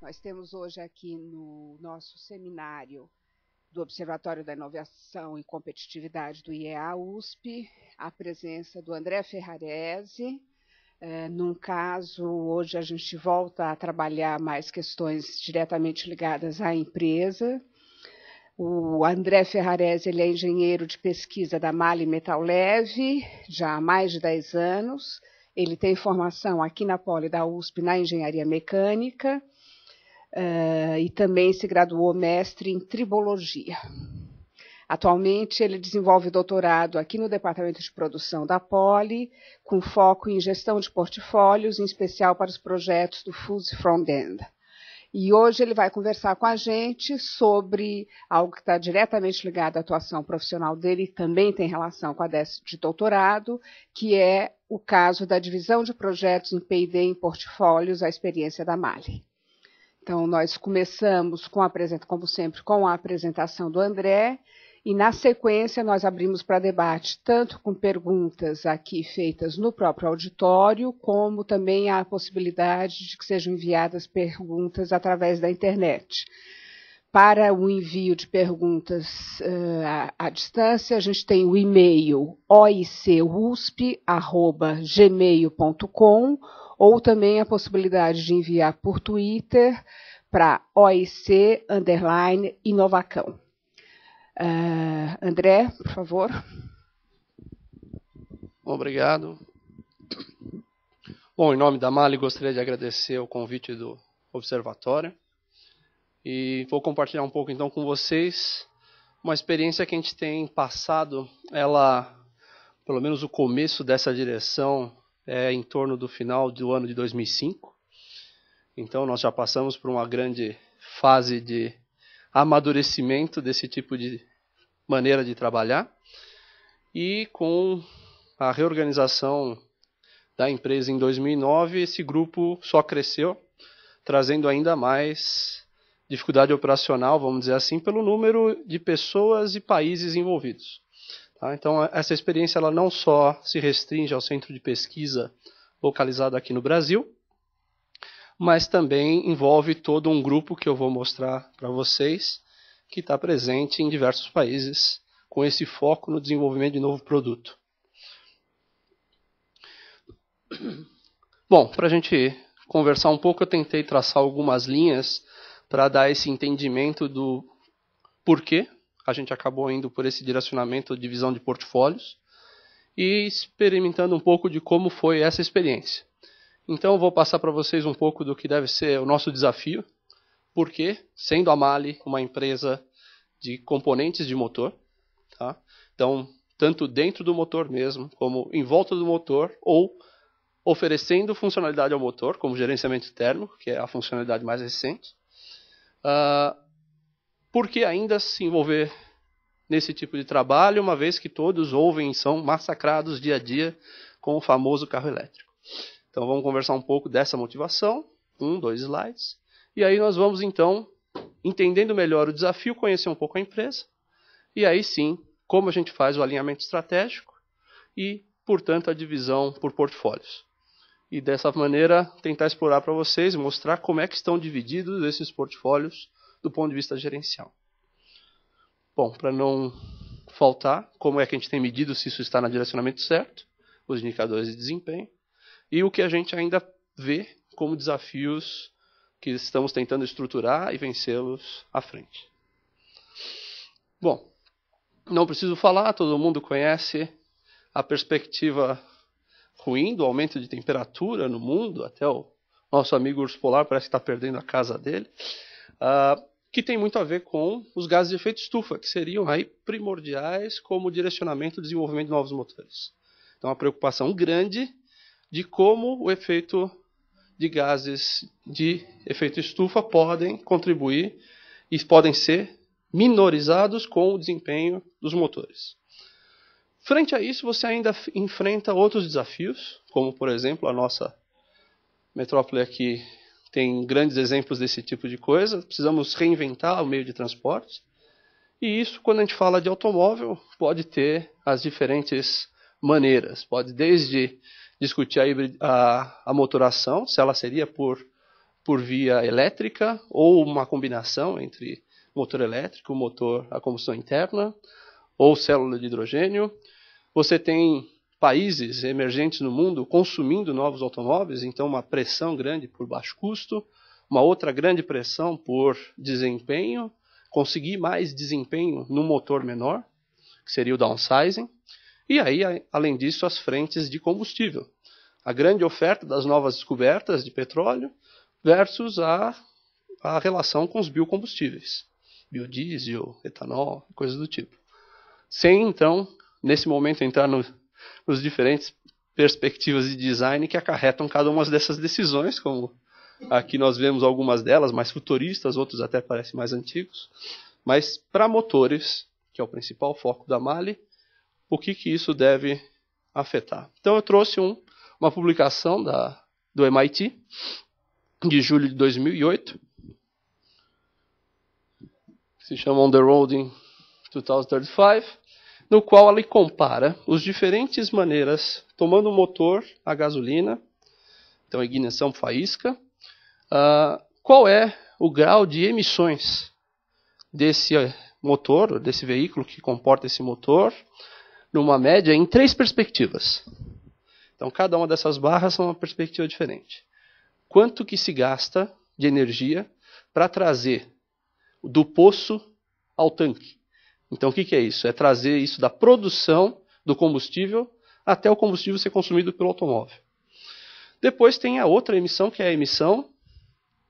Nós temos hoje aqui no nosso seminário do Observatório da Inovação e Competitividade do IEA-USP a presença do André Ferrarese. Num caso, hoje a gente volta a trabalhar mais questões diretamente ligadas à empresa. O André Ferrarese ele é engenheiro de pesquisa da MAHLE Metal Leve, já há mais de 10 anos. Ele tem formação aqui na Poli da USP na engenharia mecânica e também se graduou mestre em tribologia. Atualmente, ele desenvolve doutorado aqui no Departamento de Produção da Poli, com foco em gestão de portfólios, em especial para os projetos do Fuzzy Front-End. E hoje ele vai conversar com a gente sobre algo que está diretamente ligado à atuação profissional dele e também tem relação com a de doutorado, que é o caso da divisão de projetos em P&D em portfólios, a experiência da MAHLE. Então, nós começamos, como sempre, com a apresentação do André, e na sequência nós abrimos para debate, tanto com perguntas aqui feitas no próprio auditório, como também a possibilidade de que sejam enviadas perguntas através da internet. Para o envio de perguntas à distância, a gente tem o e-mail oicusp@gmail.com, ou também a possibilidade de enviar por Twitter para oic_inovacão. André, por favor. Obrigado. Bom, em nome da MAHLE, gostaria de agradecer o convite do Observatório e vou compartilhar um pouco então com vocês uma experiência que a gente tem passado. Pelo menos o começo dessa direção é em torno do final do ano de 2005. Então nós já passamos por uma grande fase de amadurecimento desse tipo de maneira de trabalhar, e com a reorganização da empresa em 2009, esse grupo só cresceu, trazendo ainda mais dificuldade operacional, vamos dizer assim, pelo número de pessoas e países envolvidos. Tá? Então, essa experiência ela não só se restringe ao centro de pesquisa localizado aqui no Brasil, mas também envolve todo um grupo que eu vou mostrar para vocês, que está presente em diversos países, com esse foco no desenvolvimento de novo produto. Bom, para a gente conversar um pouco, eu tentei traçar algumas linhas para dar esse entendimento do porquê a gente acabou indo por esse direcionamento de divisão de portfólios e experimentando um pouco de como foi essa experiência. Então, eu vou passar para vocês um pouco do que deve ser o nosso desafio, porque, sendo a MAHLE uma empresa de componentes de motor, tá? Então, tanto dentro do motor mesmo, como em volta do motor, ou oferecendo funcionalidade ao motor, como gerenciamento térmico, que é a funcionalidade mais recente, por que ainda se envolver nesse tipo de trabalho, uma vez que todos ouvem e são massacrados dia a dia com o famoso carro elétrico? Então vamos conversar um pouco dessa motivação, 2 slides, e aí nós vamos então, entendendo melhor o desafio, conhecer um pouco a empresa, e aí sim, como a gente faz o alinhamento estratégico e, portanto, a divisão por portfólios. E dessa maneira, tentar explorar para vocês e mostrar como é que estão divididos esses portfólios do ponto de vista gerencial. Bom, para não faltar, como é que a gente tem medido se isso está no direcionamento certo, os indicadores de desempenho, e o que a gente ainda vê como desafios que estamos tentando estruturar e vencê-los à frente. Bom, não preciso falar, todo mundo conhece a perspectiva ruim do aumento de temperatura no mundo, até o nosso amigo urso polar parece que está perdendo a casa dele, que tem muito a ver com os gases de efeito estufa, que seriam aí primordiais como direcionamento do desenvolvimento de novos motores. Então, uma preocupação grande de como o efeito de gases de efeito estufa podem contribuir e podem ser minorizados com o desempenho dos motores. Frente a isso, você ainda enfrenta outros desafios, como, por exemplo, a nossa metrópole aqui tem grandes exemplos desse tipo de coisa. Precisamos reinventar o meio de transporte. E isso, quando a gente fala de automóvel, pode ter as diferentes maneiras. Pode desde discutir a motoração, se ela seria por por via elétrica ou uma combinação entre motor elétrico, motor a combustão interna ou célula de hidrogênio. Você tem países emergentes no mundo consumindo novos automóveis, então uma pressão grande por baixo custo, uma outra grande pressão por desempenho, conseguir mais desempenho num motor menor, que seria o downsizing, e aí, além disso, as frentes de combustível. A grande oferta das novas descobertas de petróleo versus a relação com os biocombustíveis, biodiesel, etanol, coisas do tipo. Sem, então, nesse momento, entrar nos diferentes perspectivas de design que acarretam cada uma dessas decisões, como aqui nós vemos algumas delas mais futuristas, outros até parecem mais antigos. Mas para motores, que é o principal foco da MAHLE, o que isso deve afetar? Então eu trouxe uma publicação do MIT, de julho de 2008, que se chama On the Road in 2035, no qual ele compara as diferentes maneiras, tomando um motor a gasolina, então ignição faísca, qual é o grau de emissões desse motor, desse veículo que comporta esse motor, numa média em 3 perspectivas. Então cada uma dessas barras são uma perspectiva diferente. Quanto que se gasta de energia para trazer do poço ao tanque? Então o que é isso? É trazer isso da produção do combustível até o combustível ser consumido pelo automóvel. Depois tem a outra emissão, que é a emissão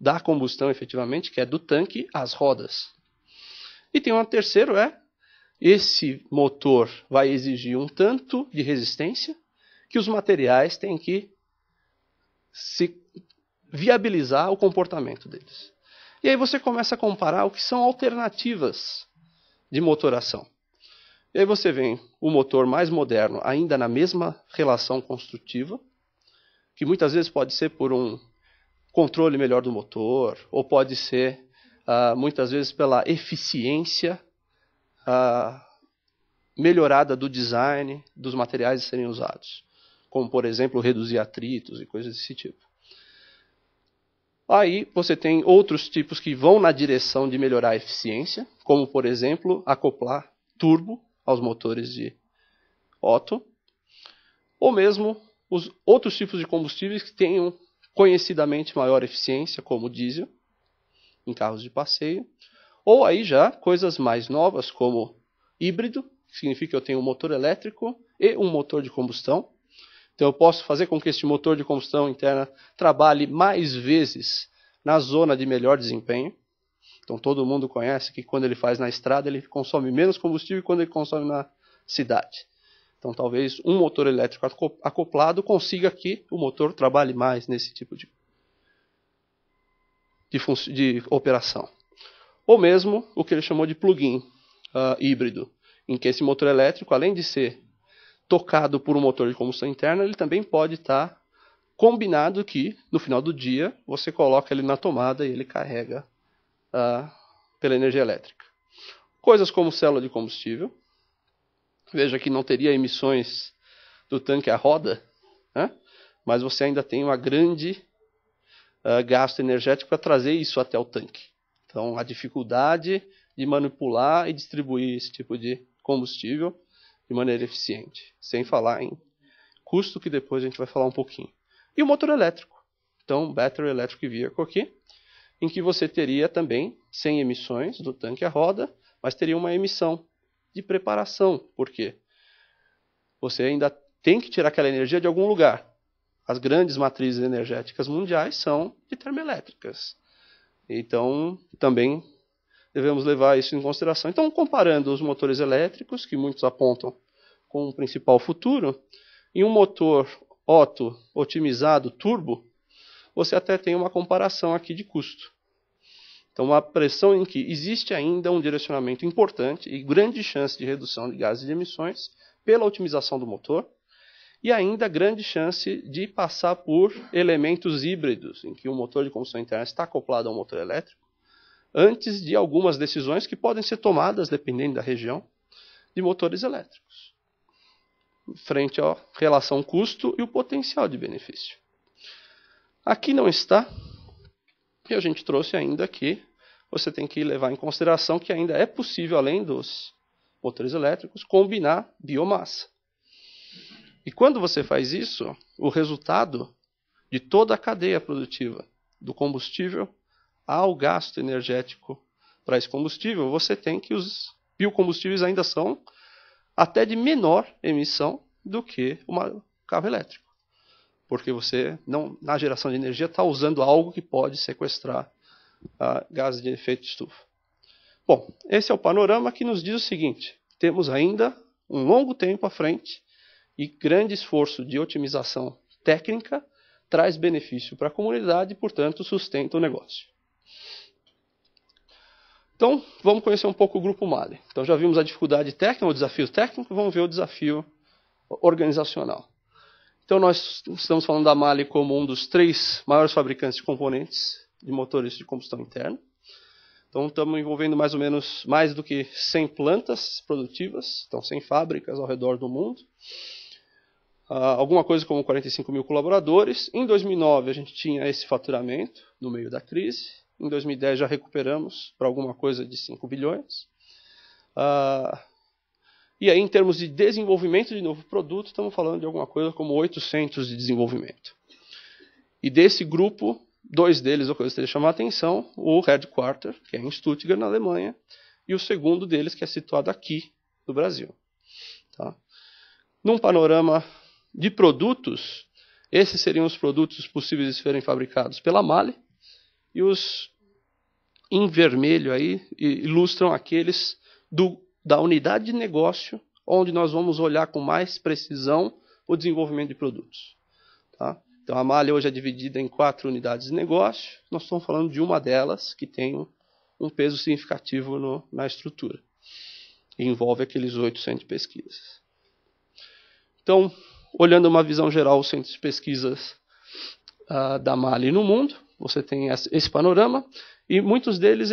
da combustão efetivamente, que é do tanque às rodas. E tem um terceiro, esse motor vai exigir um tanto de resistência que os materiais têm que se viabilizar o comportamento deles. E aí você começa a comparar o que são alternativas de motoração. E aí você vem o motor mais moderno, ainda na mesma relação construtiva, que muitas vezes pode ser por um controle melhor do motor, ou pode ser muitas vezes pela eficiência melhorada do design dos materiais a serem usados, como por exemplo reduzir atritos e coisas desse tipo. Aí você tem outros tipos que vão na direção de melhorar a eficiência, como por exemplo acoplar turbo aos motores de Otto, ou mesmo os outros tipos de combustíveis que tenham conhecidamente maior eficiência, como o diesel, em carros de passeio, ou aí já coisas mais novas, como híbrido, que significa que eu tenho um motor elétrico e um motor de combustão. Então eu posso fazer com que este motor de combustão interna trabalhe mais vezes na zona de melhor desempenho. Então todo mundo conhece que quando ele faz na estrada, ele consome menos combustível que quando ele consome na cidade. Então talvez um motor elétrico acoplado consiga que o motor trabalhe mais nesse tipo de operação. Ou mesmo o que ele chamou de plug-in híbrido, em que esse motor elétrico, além de ser tocado por um motor de combustão interna, ele também pode estar combinado que, no final do dia, você coloca ele na tomada e ele carrega pela energia elétrica. Coisas como célula de combustível. Veja que não teria emissões do tanque à roda, mas você ainda tem uma grande gasto energético para trazer isso até o tanque. Então, a dificuldade de manipular e distribuir esse tipo de combustível de maneira eficiente, sem falar em custo, que depois a gente vai falar um pouquinho. E o motor elétrico. Então, Battery Electric Vehicle aqui, em que você teria também, sem emissões do tanque à roda, mas teria uma emissão de preparação. Por quê? Você ainda tem que tirar aquela energia de algum lugar. As grandes matrizes energéticas mundiais são de termoelétricas. Então, também devemos levar isso em consideração. Então, comparando os motores elétricos, que muitos apontam como um principal futuro, em um motor Otto otimizado turbo, você até tem uma comparação aqui de custo. Então, uma pressão em que existe ainda um direcionamento importante e grande chance de redução de gases de emissões pela otimização do motor, e ainda grande chance de passar por elementos híbridos, em que o motor de combustão interna está acoplado ao motor elétrico, antes de algumas decisões que podem ser tomadas, dependendo da região, de motores elétricos, frente à relação custo e o potencial de benefício. Aqui não está E a gente trouxe ainda que você tem que levar em consideração que ainda é possível, além dos motores elétricos, combinar biomassa. E quando você faz isso, o resultado de toda a cadeia produtiva, do combustível ao gasto energético para esse combustível, você tem que os biocombustíveis ainda são até de menor emissão do que um carro elétrico. Porque você, na geração de energia, está usando algo que pode sequestrar gases de efeito de estufa. Bom, esse é o panorama que nos diz o seguinte: temos ainda um longo tempo à frente e grande esforço de otimização técnica traz benefício para a comunidade e, portanto, sustenta o negócio. Então, vamos conhecer um pouco o Grupo MAHLE. Então, já vimos a dificuldade técnica, o desafio técnico, vamos ver o desafio organizacional. Então, nós estamos falando da MAHLE como um dos 3 maiores fabricantes de componentes de motores de combustão interna. Então, estamos envolvendo mais ou menos mais do que 100 plantas produtivas, então 100 fábricas ao redor do mundo. Alguma coisa como 45 mil colaboradores. Em 2009, a gente tinha esse faturamento no meio da crise. Em 2010, já recuperamos para alguma coisa de 5 bilhões. E aí, em termos de desenvolvimento de novo produto, estamos falando de alguma coisa como 800 de desenvolvimento. E desse grupo, 2 deles, eu gostaria de chamar a atenção, o headquarter, que é em Stuttgart, na Alemanha, e o segundo deles, que é situado aqui no Brasil. Tá? Num panorama de produtos, esses seriam os produtos possíveis de serem fabricados pela MAHLE, e os em vermelho aí ilustram aqueles da unidade de negócio, onde nós vamos olhar com mais precisão o desenvolvimento de produtos. Tá? Então, a MAHLE hoje é dividida em 4 unidades de negócio. Nós estamos falando de uma delas que tem um peso significativo na estrutura. E envolve aqueles 8 centros de pesquisas. Então, olhando uma visão geral, os centros de pesquisas da MAHLE no mundo, você tem esse panorama, e muitos deles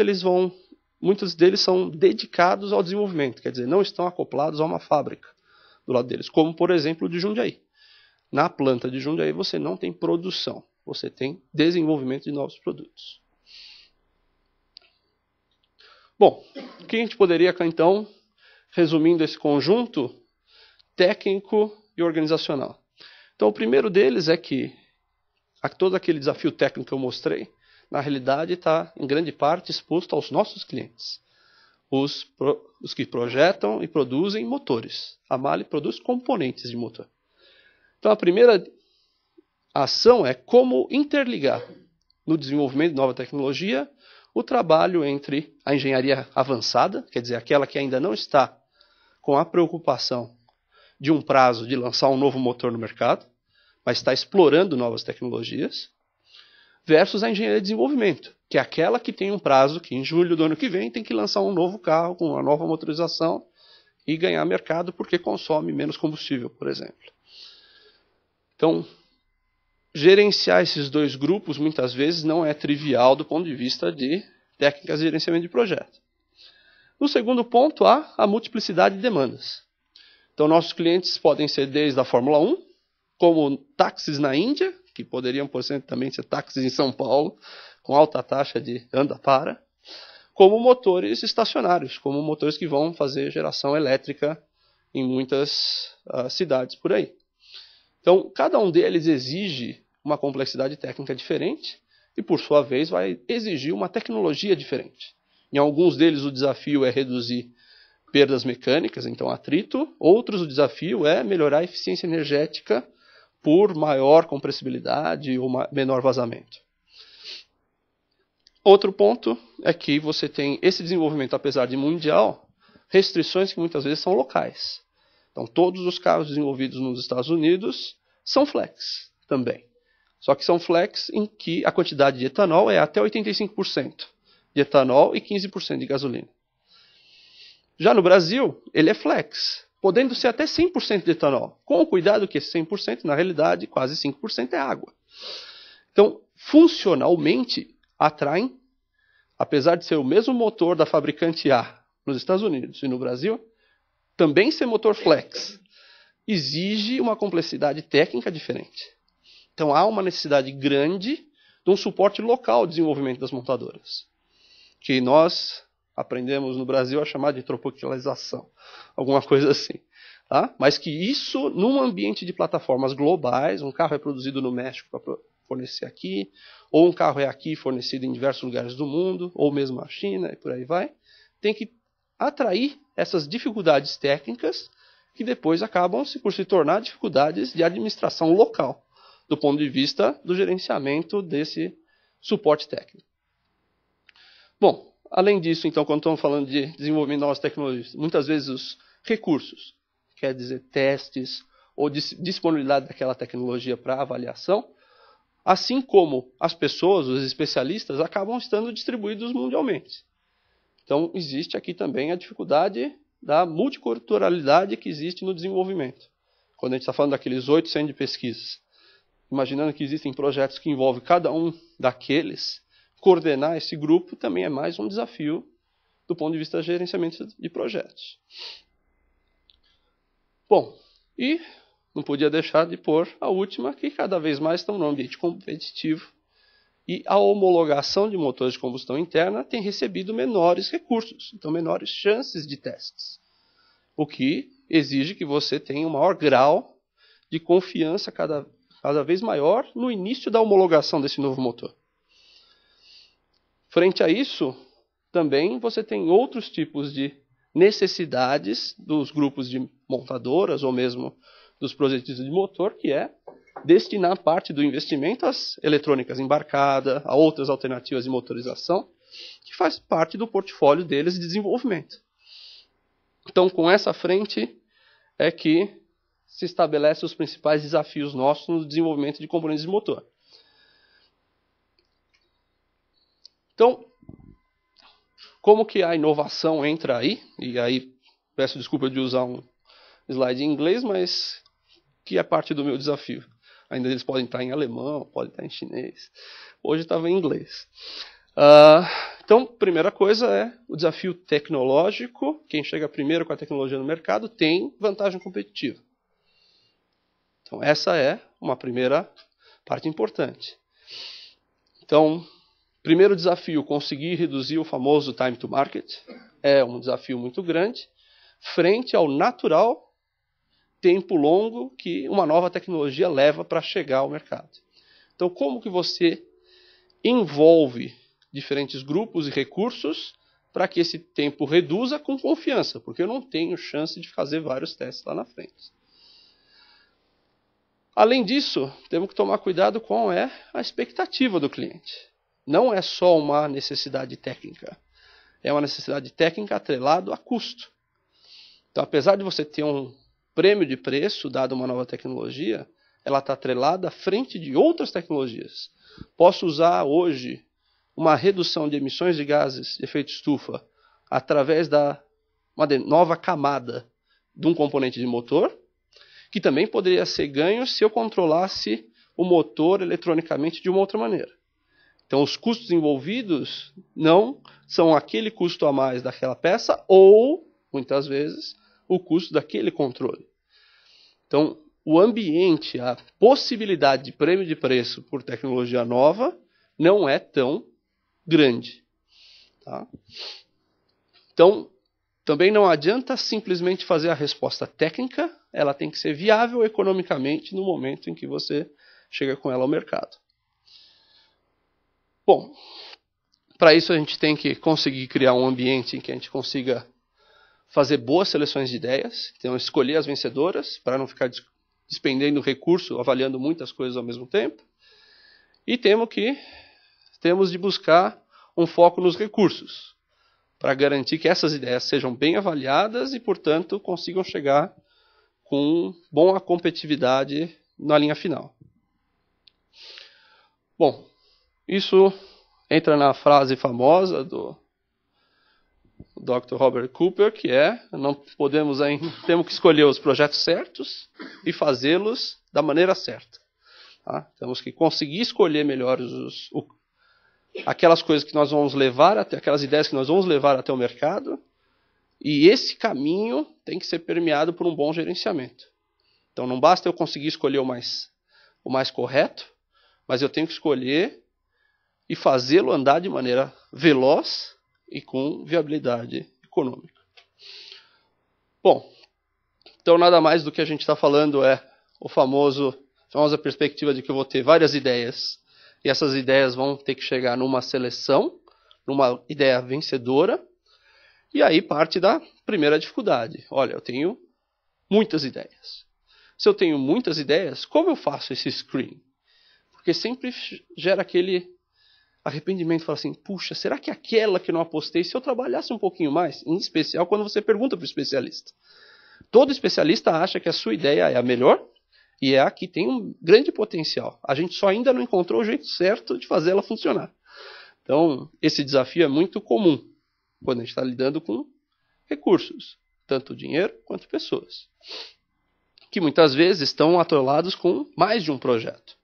são dedicados ao desenvolvimento, quer dizer, não estão acoplados a uma fábrica do lado deles, como, por exemplo, o de Jundiaí. Na planta de Jundiaí você não tem produção, você tem desenvolvimento de novos produtos. Bom, o que a gente poderia, então, resumindo esse conjunto técnico e organizacional? Então, o primeiro deles é que todo aquele desafio técnico que eu mostrei, na realidade está, em grande parte, exposto aos nossos clientes. Os que projetam e produzem motores. A MAHLE produz componentes de motor. Então, a primeira ação é como interligar, no desenvolvimento de nova tecnologia, o trabalho entre a engenharia avançada, quer dizer, aquela que ainda não está com a preocupação de um prazo de lançar um novo motor no mercado, mas está explorando novas tecnologias, versus a engenharia de desenvolvimento, que é aquela que tem um prazo que em julho do ano que vem tem que lançar um novo carro com uma nova motorização e ganhar mercado porque consome menos combustível, por exemplo. Então, gerenciar esses 2 grupos muitas vezes não é trivial do ponto de vista de técnicas de gerenciamento de projeto. No segundo ponto, há a multiplicidade de demandas. Então, nossos clientes podem ser desde a Fórmula 1, como táxis na Índia, que poderiam, por exemplo, também ser táxis em São Paulo, com alta taxa de anda-para, como motores estacionários, como motores que vão fazer geração elétrica em muitas cidades por aí. Então, cada um deles exige uma complexidade técnica diferente e, por sua vez, vai exigir uma tecnologia diferente. Em alguns deles, o desafio é reduzir perdas mecânicas, então atrito. Outros, o desafio é melhorar a eficiência energética por maior compressibilidade ou menor vazamento. Outro ponto é que você tem esse desenvolvimento, apesar de mundial, restrições que muitas vezes são locais. Então, todos os carros desenvolvidos nos Estados Unidos são flex também. Só que são flex em que a quantidade de etanol é até 85% de etanol e 15% de gasolina. Já no Brasil, ele é flex, podendo ser até 100% de etanol, com o cuidado que esse 100%, na realidade, quase 5% é água. Então, funcionalmente, atraem, apesar de ser o mesmo motor da fabricante A nos Estados Unidos e no Brasil, também ser motor flex, exige uma complexidade técnica diferente. Então, há uma necessidade grande de um suporte local ao desenvolvimento das montadoras, que nós aprendemos no Brasil a chamar de tropicalização, alguma coisa assim. Tá? Mas que isso, num ambiente de plataformas globais, um carro é produzido no México para fornecer aqui, ou um carro é aqui fornecido em diversos lugares do mundo, ou mesmo a China, e por aí vai, tem que atrair essas dificuldades técnicas que depois acabam por se tornar dificuldades de administração local, do ponto de vista do gerenciamento desse suporte técnico. Bom, além disso, então, quando estamos falando de desenvolvimento de novas tecnologias, muitas vezes os recursos, quer dizer, testes ou disponibilidade daquela tecnologia para avaliação, assim como as pessoas, os especialistas, acabam estando distribuídos mundialmente. Então, existe aqui também a dificuldade da multiculturalidade que existe no desenvolvimento. Quando a gente está falando daqueles 8 centros de pesquisas, imaginando que existem projetos que envolvem cada um daqueles, coordenar esse grupo também é mais um desafio do ponto de vista de gerenciamento de projetos. Bom, e não podia deixar de pôr a última, que cada vez mais estão no ambiente competitivo e a homologação de motores de combustão interna tem recebido menores recursos, então menores chances de testes, o que exige que você tenha um maior grau de confiança cada vez maior no início da homologação desse novo motor. Frente a isso, também você tem outros tipos de necessidades dos grupos de montadoras ou mesmo dos projetistas de motor, que é destinar parte do investimento às eletrônicas embarcadas, a outras alternativas de motorização, que faz parte do portfólio deles de desenvolvimento. Então, com essa frente é que se estabelece os principais desafios nossos no desenvolvimento de componentes de motor. Então, como que a inovação entra aí? E aí, peço desculpa de usar um slide em inglês, mas que é parte do meu desafio. Ainda eles podem estar em alemão, podem estar em chinês. Hoje estava em inglês. Então, primeira coisa é o desafio tecnológico. Quem chega primeiro com a tecnologia no mercado tem vantagem competitiva. Então, essa é uma primeira parte importante. Então, primeiro desafio, conseguir reduzir o famoso time to market. É um desafio muito grande, frente ao natural tempo longo que uma nova tecnologia leva para chegar ao mercado. Então, como que você envolve diferentes grupos e recursos para que esse tempo reduza com confiança? Porque eu não tenho chance de fazer vários testes lá na frente. Além disso, temos que tomar cuidado com a expectativa do cliente. Não é só uma necessidade técnica. É uma necessidade técnica atrelada a custo. Então, apesar de você ter um prêmio de preço, dado uma nova tecnologia, ela está atrelada à frente de outras tecnologias. Posso usar hoje uma redução de emissões de gases de efeito estufa através da uma nova camada de um componente de motor, que também poderia ser ganho se eu controlasse o motor eletronicamente de uma outra maneira. Então, os custos envolvidos não são aquele custo a mais daquela peça ou, muitas vezes, o custo daquele controle. Então, o ambiente, a possibilidade de prêmio de preço por tecnologia nova não é tão grande. Tá? Então, também não adianta simplesmente fazer a resposta técnica, ela tem que ser viável economicamente no momento em que você chega com ela ao mercado. Bom, para isso a gente tem que conseguir criar um ambiente em que a gente consiga fazer boas seleções de ideias, então escolher as vencedoras, para não ficar despendendo recurso, avaliando muitas coisas ao mesmo tempo. E temos de buscar um foco nos recursos, para garantir que essas ideias sejam bem avaliadas e, portanto, consigam chegar com boa competitividade na linha final. Bom, isso entra na frase famosa do Dr. Robert Cooper, que temos que escolher os projetos certos e fazê-los da maneira certa. Tá? Temos que conseguir escolher melhor aquelas coisas que nós vamos levar aquelas ideias que nós vamos levar até o mercado, e esse caminho tem que ser permeado por um bom gerenciamento. Então não basta eu conseguir escolher o mais correto, mas eu tenho que escolher e fazê-lo andar de maneira veloz e com viabilidade econômica. Bom, então nada mais do que a gente está falando é a famosa perspectiva de que eu vou ter várias ideias e essas ideias vão ter que chegar numa seleção, numa ideia vencedora, e aí parte da primeira dificuldade. Olha, eu tenho muitas ideias. Se eu tenho muitas ideias, como eu faço esse screen? Porque sempre gera aquele arrependimento, fala assim, puxa, será que aquela que eu não apostei, se eu trabalhasse um pouquinho mais? Em especial quando você pergunta para o especialista. Todo especialista acha que a sua ideia é a melhor e é a que tem um grande potencial. A gente só ainda não encontrou o jeito certo de fazer ela funcionar. Então, esse desafio é muito comum quando a gente está lidando com recursos, tanto dinheiro quanto pessoas, que muitas vezes estão atolados com mais de um projeto.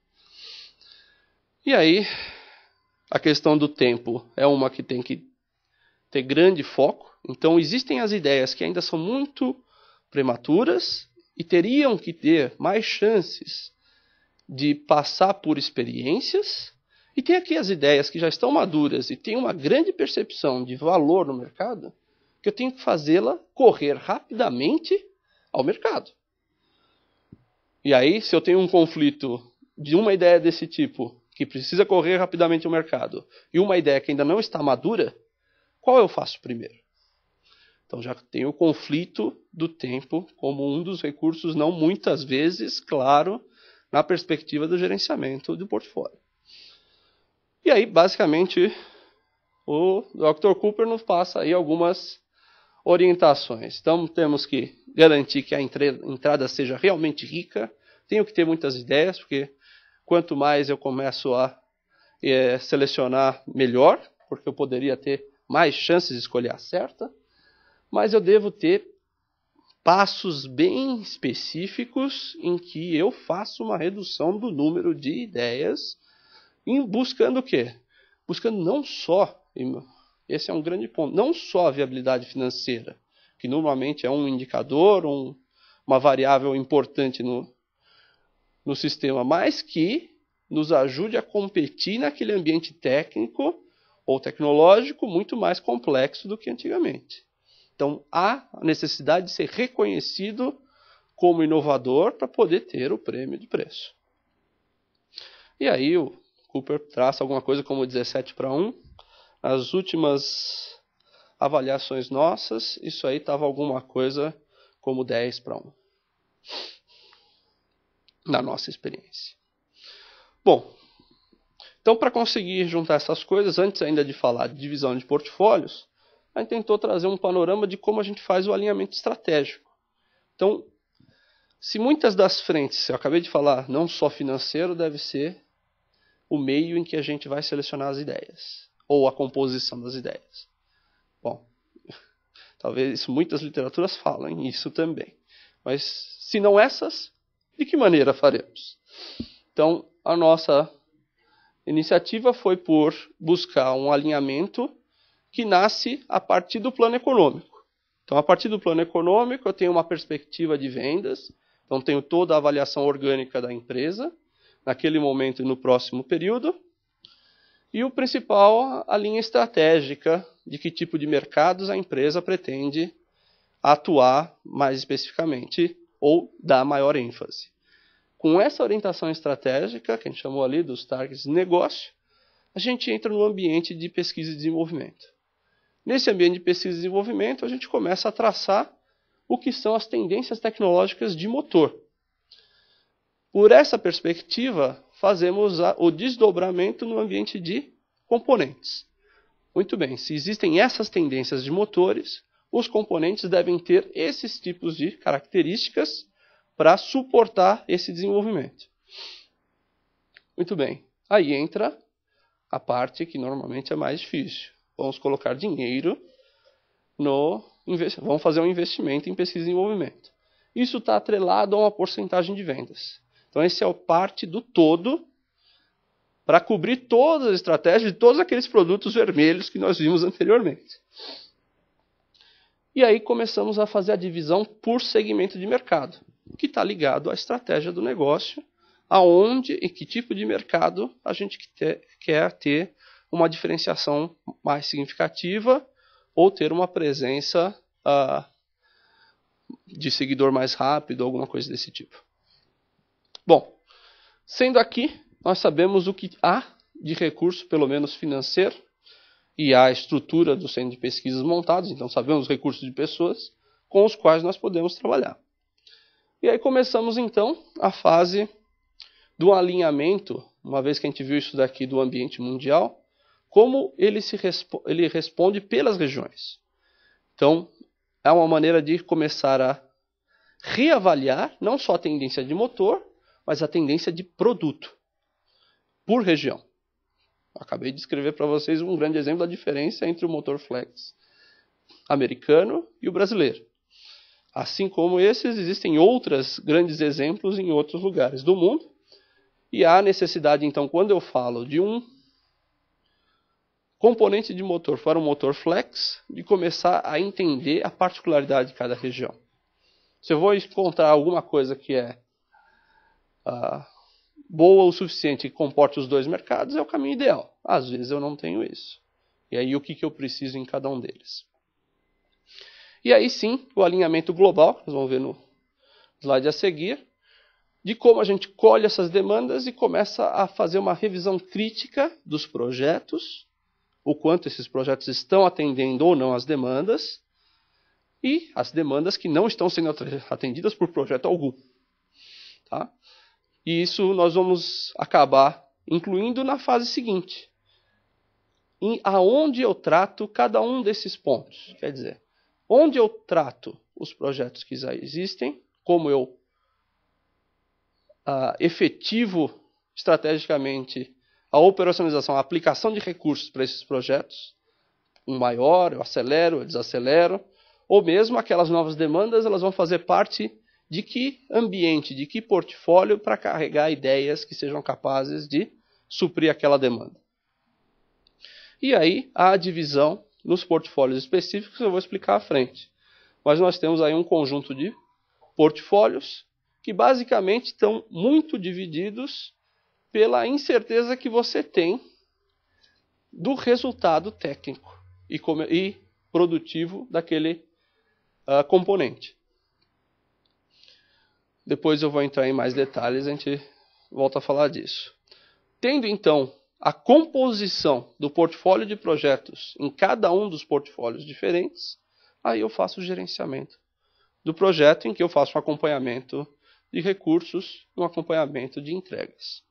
E aí, a questão do tempo é uma que tem que ter grande foco. Então, existem as ideias que ainda são muito prematuras e teriam que ter mais chances de passar por experiências. E tem aqui as ideias que já estão maduras e têm uma grande percepção de valor no mercado, que eu tenho que fazê-la correr rapidamente ao mercado. E aí, se eu tenho um conflito de uma ideia desse tipo, que precisa correr rapidamente ao mercado, e uma ideia que ainda não está madura, qual eu faço primeiro? Então já tenho o conflito do tempo como um dos recursos, não muitas vezes, claro, na perspectiva do gerenciamento do portfólio. E aí, basicamente, o Dr. Cooper nos passa aí algumas orientações. Então, temos que garantir que a entrada seja realmente rica. Tenho que ter muitas ideias, porque quanto mais eu começo a selecionar, melhor, porque eu poderia ter mais chances de escolher a certa. Mas eu devo ter passos bem específicos em que eu faço uma redução do número de ideias, buscando o quê? Buscando não só, esse é um grande ponto, não só a viabilidade financeira, que normalmente é um indicador, uma variável importante no sistema, mas que nos ajude a competir naquele ambiente técnico ou tecnológico muito mais complexo do que antigamente. Então, há a necessidade de ser reconhecido como inovador para poder ter o prêmio de preço. E aí o Cooper traça alguma coisa como 17:1. As últimas avaliações nossas, isso aí estava alguma coisa como 10:1. Na nossa experiência. Bom, então para conseguir juntar essas coisas, antes ainda de falar de divisão de portfólios, a gente tentou trazer um panorama de como a gente faz o alinhamento estratégico. Então, se muitas das frentes, eu acabei de falar, não só financeiro, deve ser o meio em que a gente vai selecionar as ideias, ou a composição das ideias. Bom, talvez muitas literaturas falem isso também. Mas, se não essas, de que maneira faremos? Então, a nossa iniciativa foi por buscar um alinhamento que nasce a partir do plano econômico. Então, a partir do plano econômico, eu tenho uma perspectiva de vendas, então tenho toda a avaliação orgânica da empresa, naquele momento e no próximo período, e o principal, a linha estratégica de que tipo de mercados a empresa pretende atuar mais especificamente, ou dar maior ênfase. Com essa orientação estratégica, que a gente chamou ali dos targets de negócio, a gente entra no ambiente de pesquisa e desenvolvimento. Nesse ambiente de pesquisa e desenvolvimento, a gente começa a traçar o que são as tendências tecnológicas de motor. Por essa perspectiva, fazemos o desdobramento no ambiente de componentes. Muito bem, se existem essas tendências de motores, os componentes devem ter esses tipos de características para suportar esse desenvolvimento. Muito bem, aí entra a parte que normalmente é mais difícil. Vamos colocar dinheiro vamos fazer um investimento em pesquisa e desenvolvimento. Isso está atrelado a uma porcentagem de vendas. Então, esse é o parte do todo para cobrir todas as estratégias de todos aqueles produtos vermelhos que nós vimos anteriormente. E aí começamos a fazer a divisão por segmento de mercado, que está ligado à estratégia do negócio, aonde e que tipo de mercado a gente quer ter uma diferenciação mais significativa ou ter uma presença de seguidor mais rápido, alguma coisa desse tipo. Bom, sendo aqui, nós sabemos o que há de recurso, pelo menos financeiro, e há a estrutura do centro de pesquisas montados, então sabemos os recursos de pessoas com os quais nós podemos trabalhar. E aí começamos então a fase do alinhamento, uma vez que a gente viu isso daqui do ambiente mundial, como ele responde pelas regiões. Então, é uma maneira de começar a reavaliar não só a tendência de motor, mas a tendência de produto por região. Acabei de escrever para vocês um grande exemplo da diferença entre o motor flex americano e o brasileiro. Assim como esses, existem outros grandes exemplos em outros lugares do mundo. E há necessidade, então, quando eu falo de um componente de motor para um motor flex, de começar a entender a particularidade de cada região. Se eu vou encontrar alguma coisa que é boa o suficiente que comporte os dois mercados, é o caminho ideal. Às vezes eu não tenho isso. E aí o que eu preciso em cada um deles? E aí sim, o alinhamento global, nós vamos ver no slide a seguir, de como a gente colhe essas demandas e começa a fazer uma revisão crítica dos projetos, o quanto esses projetos estão atendendo ou não as demandas, e as demandas que não estão sendo atendidas por projeto algum. Tá? E isso nós vamos acabar incluindo na fase seguinte, aonde eu trato cada um desses pontos. Quer dizer, onde eu trato os projetos que já existem, como eu efetivo estrategicamente a operacionalização, a aplicação de recursos para esses projetos, um maior, eu acelero, eu desacelero, ou mesmo aquelas novas demandas, elas vão fazer parte de que ambiente, de que portfólio para carregar ideias que sejam capazes de suprir aquela demanda. E aí, a divisão nos portfólios específicos eu vou explicar à frente. Mas nós temos aí um conjunto de portfólios que basicamente estão muito divididos pela incerteza que você tem do resultado técnico e produtivo daquele componente. Depois eu vou entrar em mais detalhes, a gente volta a falar disso. Tendo então a composição do portfólio de projetos em cada um dos portfólios diferentes, aí eu faço o gerenciamento do projeto, em que eu faço um acompanhamento de recursos e um acompanhamento de entregas,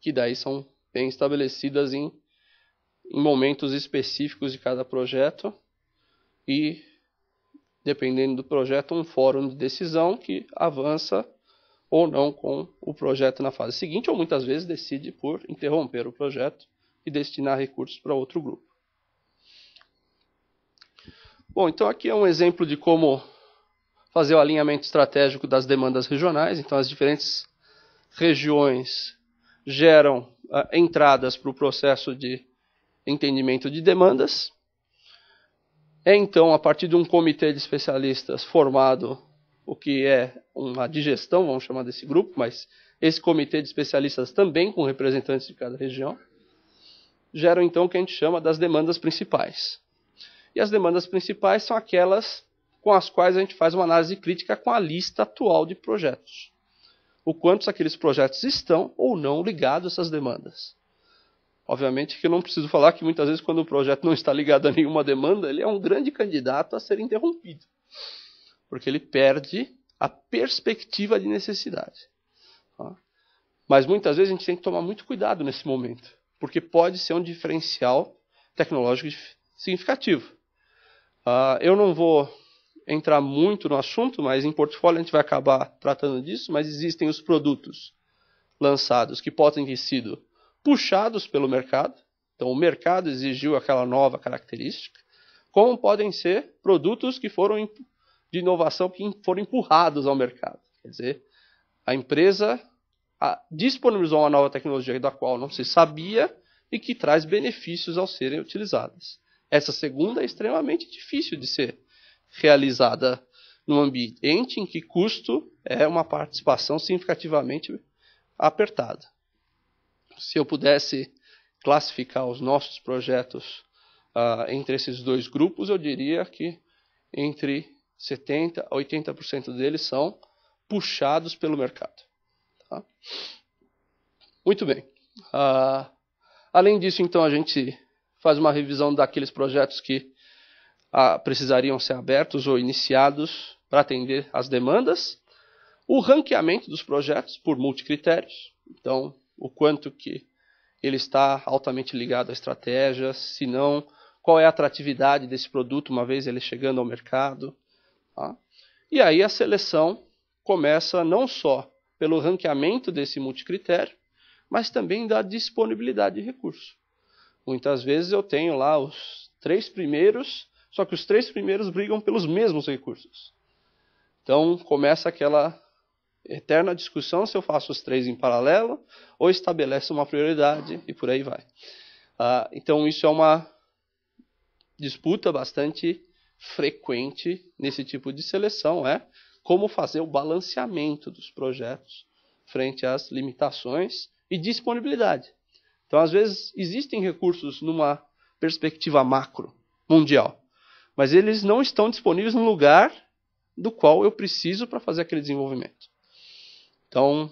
que daí são bem estabelecidas em momentos específicos de cada projeto e, dependendo do projeto, um fórum de decisão que avança ou não com o projeto na fase seguinte, ou muitas vezes decide por interromper o projeto e destinar recursos para outro grupo. Bom, então aqui é um exemplo de como fazer o alinhamento estratégico das demandas regionais. Então as diferentes regiões geram entradas para o processo de entendimento de demandas. É então a partir de um comitê de especialistas formado, o que é uma digestão, vamos chamar desse grupo, mas esse comitê de especialistas também com representantes de cada região, geram então o que a gente chama das demandas principais. E as demandas principais são aquelas com as quais a gente faz uma análise crítica com a lista atual de projetos. O quanto aqueles projetos estão ou não ligados a essas demandas. Obviamente que eu não preciso falar que muitas vezes quando o projeto não está ligado a nenhuma demanda, ele é um grande candidato a ser interrompido. Porque ele perde a perspectiva de necessidade. Mas muitas vezes a gente tem que tomar muito cuidado nesse momento, porque pode ser um diferencial tecnológico significativo. Eu não vou entrar muito no assunto, mas em portfólio a gente vai acabar tratando disso, mas existem os produtos lançados que podem ter sido puxados pelo mercado, então o mercado exigiu aquela nova característica, como podem ser produtos que foram de inovação que foram empurrados ao mercado. Quer dizer, a empresa disponibilizou uma nova tecnologia da qual não se sabia e que traz benefícios ao serem utilizadas. Essa segunda é extremamente difícil de ser realizada num ambiente em que custo é uma participação significativamente apertada. Se eu pudesse classificar os nossos projetos entre esses dois grupos, eu diria que entre 70% a 80% deles são puxados pelo mercado. Tá? Muito bem. Além disso, então, a gente faz uma revisão daqueles projetos que precisariam ser abertos ou iniciados para atender às demandas. O ranqueamento dos projetos por multicritérios. Então, o quanto que ele está altamente ligado à estratégia, se não, qual é a atratividade desse produto uma vez ele chegando ao mercado. Tá? E aí a seleção começa não só pelo ranqueamento desse multicritério, mas também da disponibilidade de recurso. Muitas vezes eu tenho lá os 3 primeiros, só que os 3 primeiros brigam pelos mesmos recursos. Então começa aquela eterna discussão se eu faço os 3 em paralelo ou estabeleço uma prioridade e por aí vai. Então isso é uma disputa bastante frequente nesse tipo de seleção, como fazer o balanceamento dos projetos frente às limitações e disponibilidade. Então, às vezes, existem recursos numa perspectiva macro, mundial, mas eles não estão disponíveis no lugar do qual eu preciso para fazer aquele desenvolvimento. Então,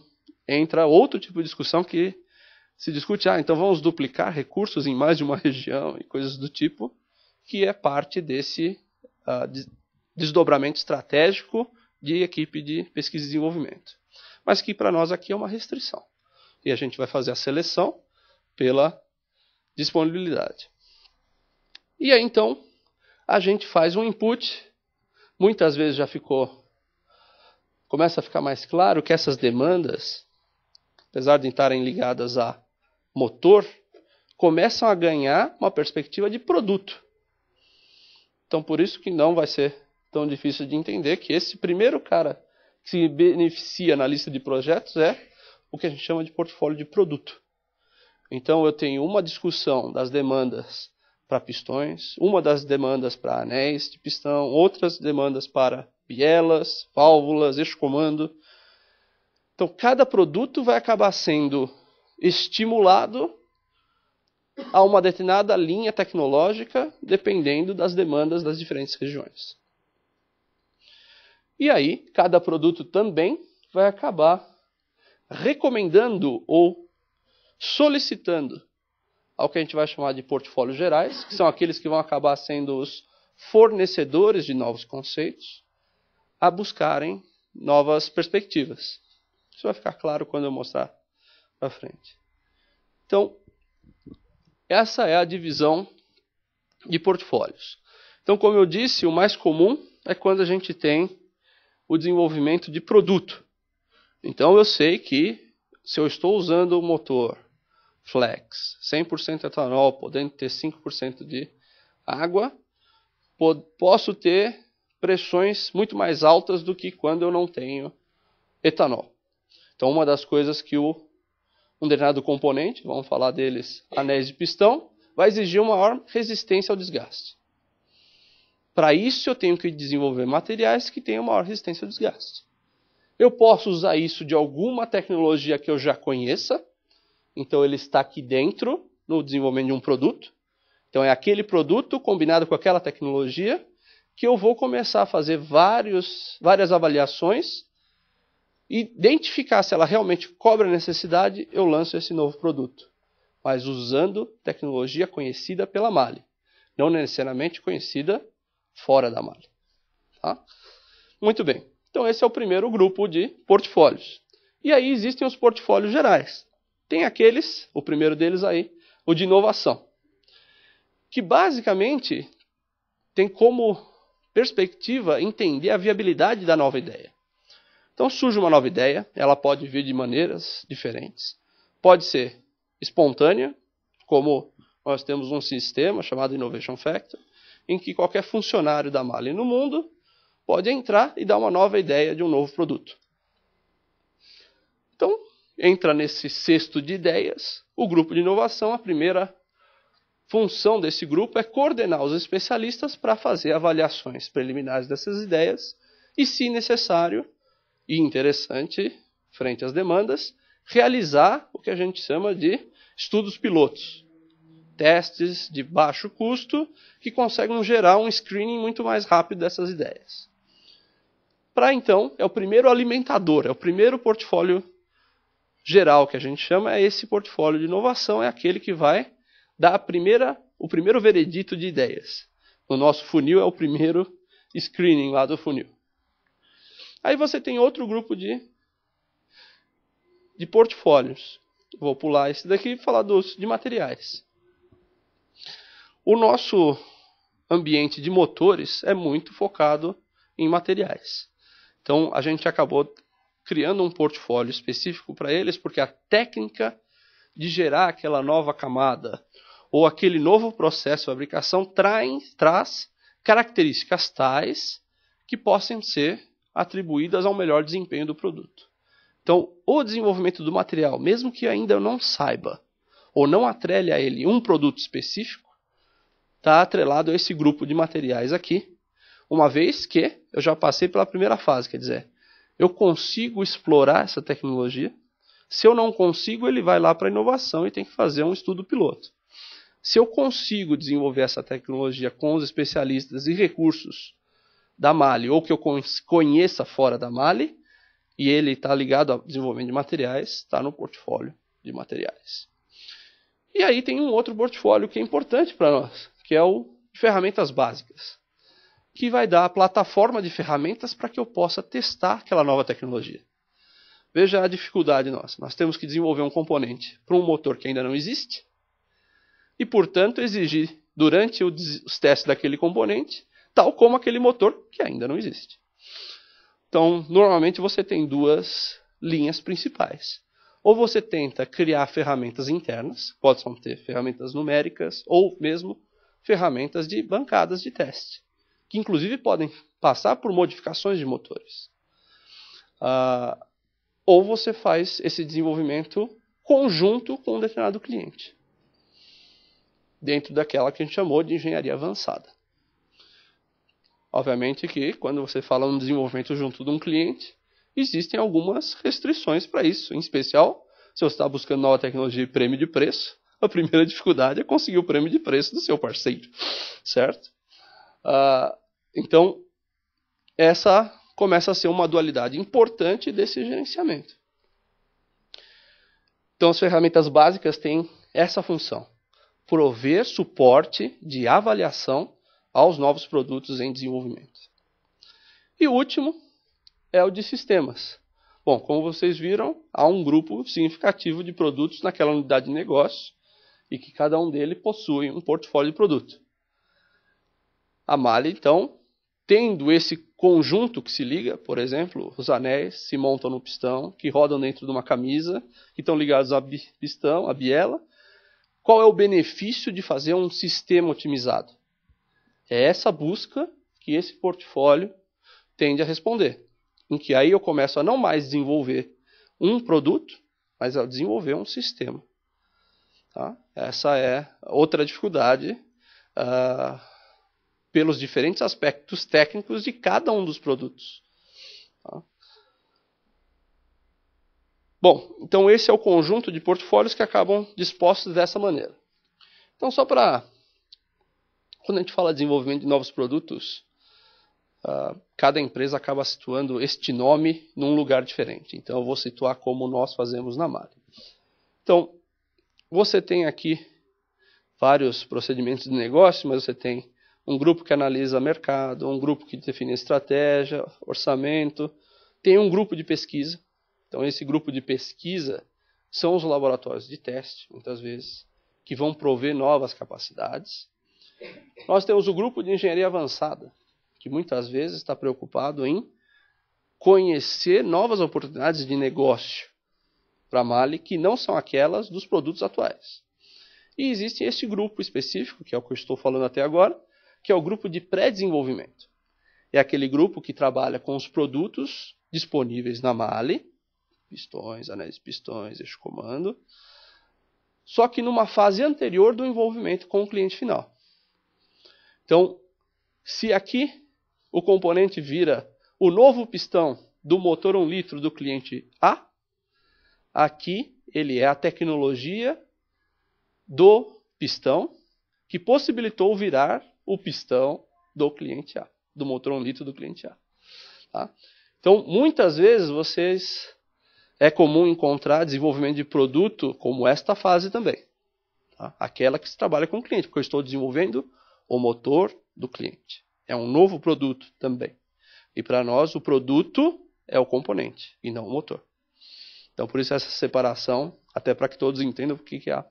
entra outro tipo de discussão que se discute, então vamos duplicar recursos em mais de uma região e coisas do tipo, que é parte desse desdobramento estratégico de equipe de pesquisa e desenvolvimento. Mas que para nós aqui é uma restrição. E a gente vai fazer a seleção pela disponibilidade. E aí então a gente faz um input. Muitas vezes começa a ficar mais claro que essas demandas, apesar de estarem ligadas a motor, começam a ganhar uma perspectiva de produto. Então por isso que não vai ser tão difícil de entender que esse primeiro cara que se beneficia na lista de projetos é o que a gente chama de portfólio de produto. Então eu tenho uma discussão das demandas para pistões, uma das demandas para anéis de pistão, outras demandas para bielas, válvulas, eixo comando. Então cada produto vai acabar sendo estimulado a uma determinada linha tecnológica, dependendo das demandas das diferentes regiões. E aí, cada produto também vai acabar recomendando ou solicitando ao que a gente vai chamar de portfólios gerais, que são aqueles que vão acabar sendo os fornecedores de novos conceitos, a buscarem novas perspectivas. Isso vai ficar claro quando eu mostrar para frente. Então, essa é a divisão de portfólios. Então, como eu disse, o mais comum é quando a gente tem o desenvolvimento de produto. Então, eu sei que se eu estou usando o motor flex, 100% etanol, podendo ter 5% de água, posso ter pressões muito mais altas do que quando eu não tenho etanol. Então, uma das coisas que um determinado componente, vamos falar deles, anéis de pistão, vai exigir uma maior resistência ao desgaste. Para isso, eu tenho que desenvolver materiais que tenham maior resistência ao desgaste. Eu posso usar isso de alguma tecnologia que eu já conheça, então ele está aqui dentro no desenvolvimento de um produto. Então é aquele produto combinado com aquela tecnologia que eu vou começar a fazer várias avaliações, identificar se ela realmente cobre a necessidade, eu lanço esse novo produto. Mas usando tecnologia conhecida pela MAHLE, não necessariamente conhecida fora da MAHLE. Tá? Muito bem. Então esse é o primeiro grupo de portfólios. E aí existem os portfólios gerais. Tem aqueles, o primeiro deles aí, o de inovação, que basicamente tem como perspectiva entender a viabilidade da nova ideia. Então surge uma nova ideia, ela pode vir de maneiras diferentes. Pode ser espontânea, como nós temos um sistema chamado Innovation Factor, em que qualquer funcionário da MAHLE no mundo pode entrar e dar uma nova ideia de um novo produto. Então, entra nesse cesto de ideias o grupo de inovação. A primeira função desse grupo é coordenar os especialistas para fazer avaliações preliminares dessas ideias e, se necessário e interessante, frente às demandas, realizar o que a gente chama de estudos pilotos. testes de baixo custo que conseguem gerar um screening muito mais rápido dessas ideias. Para então, é o primeiro alimentador, é o primeiro portfólio geral que a gente chama, é esse portfólio de inovação, é aquele que vai dar o primeiro veredito de ideias. No nosso funil é o primeiro screening lá do funil. Aí você tem outro grupo de portfólios. Vou pular esse daqui e falar de materiais. O nosso ambiente de motores é muito focado em materiais. Então, a gente acabou criando um portfólio específico para eles, porque a técnica de gerar aquela nova camada ou aquele novo processo de fabricação traz características tais que possam ser atribuídas ao melhor desempenho do produto. Então, o desenvolvimento do material, mesmo que ainda não saiba ou não atrele a ele um produto específico, está atrelado a esse grupo de materiais aqui, uma vez que eu já passei pela primeira fase, quer dizer, eu consigo explorar essa tecnologia. Se eu não consigo, ele vai lá para a inovação e tem que fazer um estudo piloto. Se eu consigo desenvolver essa tecnologia com os especialistas e recursos da Mali, ou que eu conheça fora da Mali, e ele está ligado ao desenvolvimento de materiais, está no portfólio de materiais. E aí tem um outro portfólio que é importante para nós, que é o de ferramentas básicas, que vai dar a plataforma de ferramentas para que eu possa testar aquela nova tecnologia. Veja a dificuldade nossa. Nós temos que desenvolver um componente para um motor que ainda não existe e, portanto, exigir, durante os testes daquele componente, tal como aquele motor que ainda não existe. Então, normalmente você tem duas linhas principais. Ou você tenta criar ferramentas internas, pode ser ferramentas numéricas, ou mesmo ferramentas de bancadas de teste, que inclusive podem passar por modificações de motores. Ou você faz esse desenvolvimento conjunto com um determinado cliente, dentro daquela que a gente chamou de engenharia avançada. Obviamente que, quando você fala um desenvolvimento junto de um cliente, existem algumas restrições para isso. Em especial, se você está buscando nova tecnologia e prêmio de preço, a primeira dificuldade é conseguir o prêmio de preço do seu parceiro, certo? Então, essa começa a ser uma dualidade importante desse gerenciamento. Então, as ferramentas básicas têm essa função: prover suporte de avaliação aos novos produtos em desenvolvimento. E o último é o de sistemas. Bom, como vocês viram, há um grupo significativo de produtos naquela unidade de negócio e que cada um deles possui um portfólio de produto. A Mali, então, tendo esse conjunto que se liga, por exemplo, os anéis se montam no pistão, que rodam dentro de uma camisa, que estão ligados ao pistão, à biela. Qual é o benefício de fazer um sistema otimizado? É essa busca que esse portfólio tende a responder, em que aí eu começo a não mais desenvolver um produto, mas a desenvolver um sistema. Tá? Essa é outra dificuldade pelos diferentes aspectos técnicos de cada um dos produtos. Tá? Bom, então esse é o conjunto de portfólios que acabam dispostos dessa maneira. Então, só para... Quando a gente fala de desenvolvimento de novos produtos, cada empresa acaba situando este nome num lugar diferente. Então, eu vou situar como nós fazemos na Mali. Então, você tem aqui vários procedimentos de negócio, mas você tem um grupo que analisa mercado, um grupo que define estratégia, orçamento, tem um grupo de pesquisa. Então, esse grupo de pesquisa são os laboratórios de teste, muitas vezes, que vão prover novas capacidades. Nós temos o grupo de engenharia avançada, que muitas vezes está preocupado em conhecer novas oportunidades de negócio para a Mali, que não são aquelas dos produtos atuais. E existe esse grupo específico, que é o que eu estou falando até agora, que é o grupo de pré-desenvolvimento. É aquele grupo que trabalha com os produtos disponíveis na Mali, pistões, anéis de pistões, eixo comando, só que numa fase anterior do envolvimento com o cliente final. Então, se aqui o componente vira o novo pistão do motor 1 litro do cliente A, aqui ele é a tecnologia do pistão que possibilitou virar o pistão do cliente A, do motor 1 litro do cliente A. Tá? Então, muitas vezes é comum encontrar desenvolvimento de produto como esta fase também. Tá? Aquela que se trabalha com o cliente, porque eu estou desenvolvendo o motor do cliente. É um novo produto também. E para nós, o produto é o componente e não o motor. Então, por isso essa separação, até para que todos entendam o que é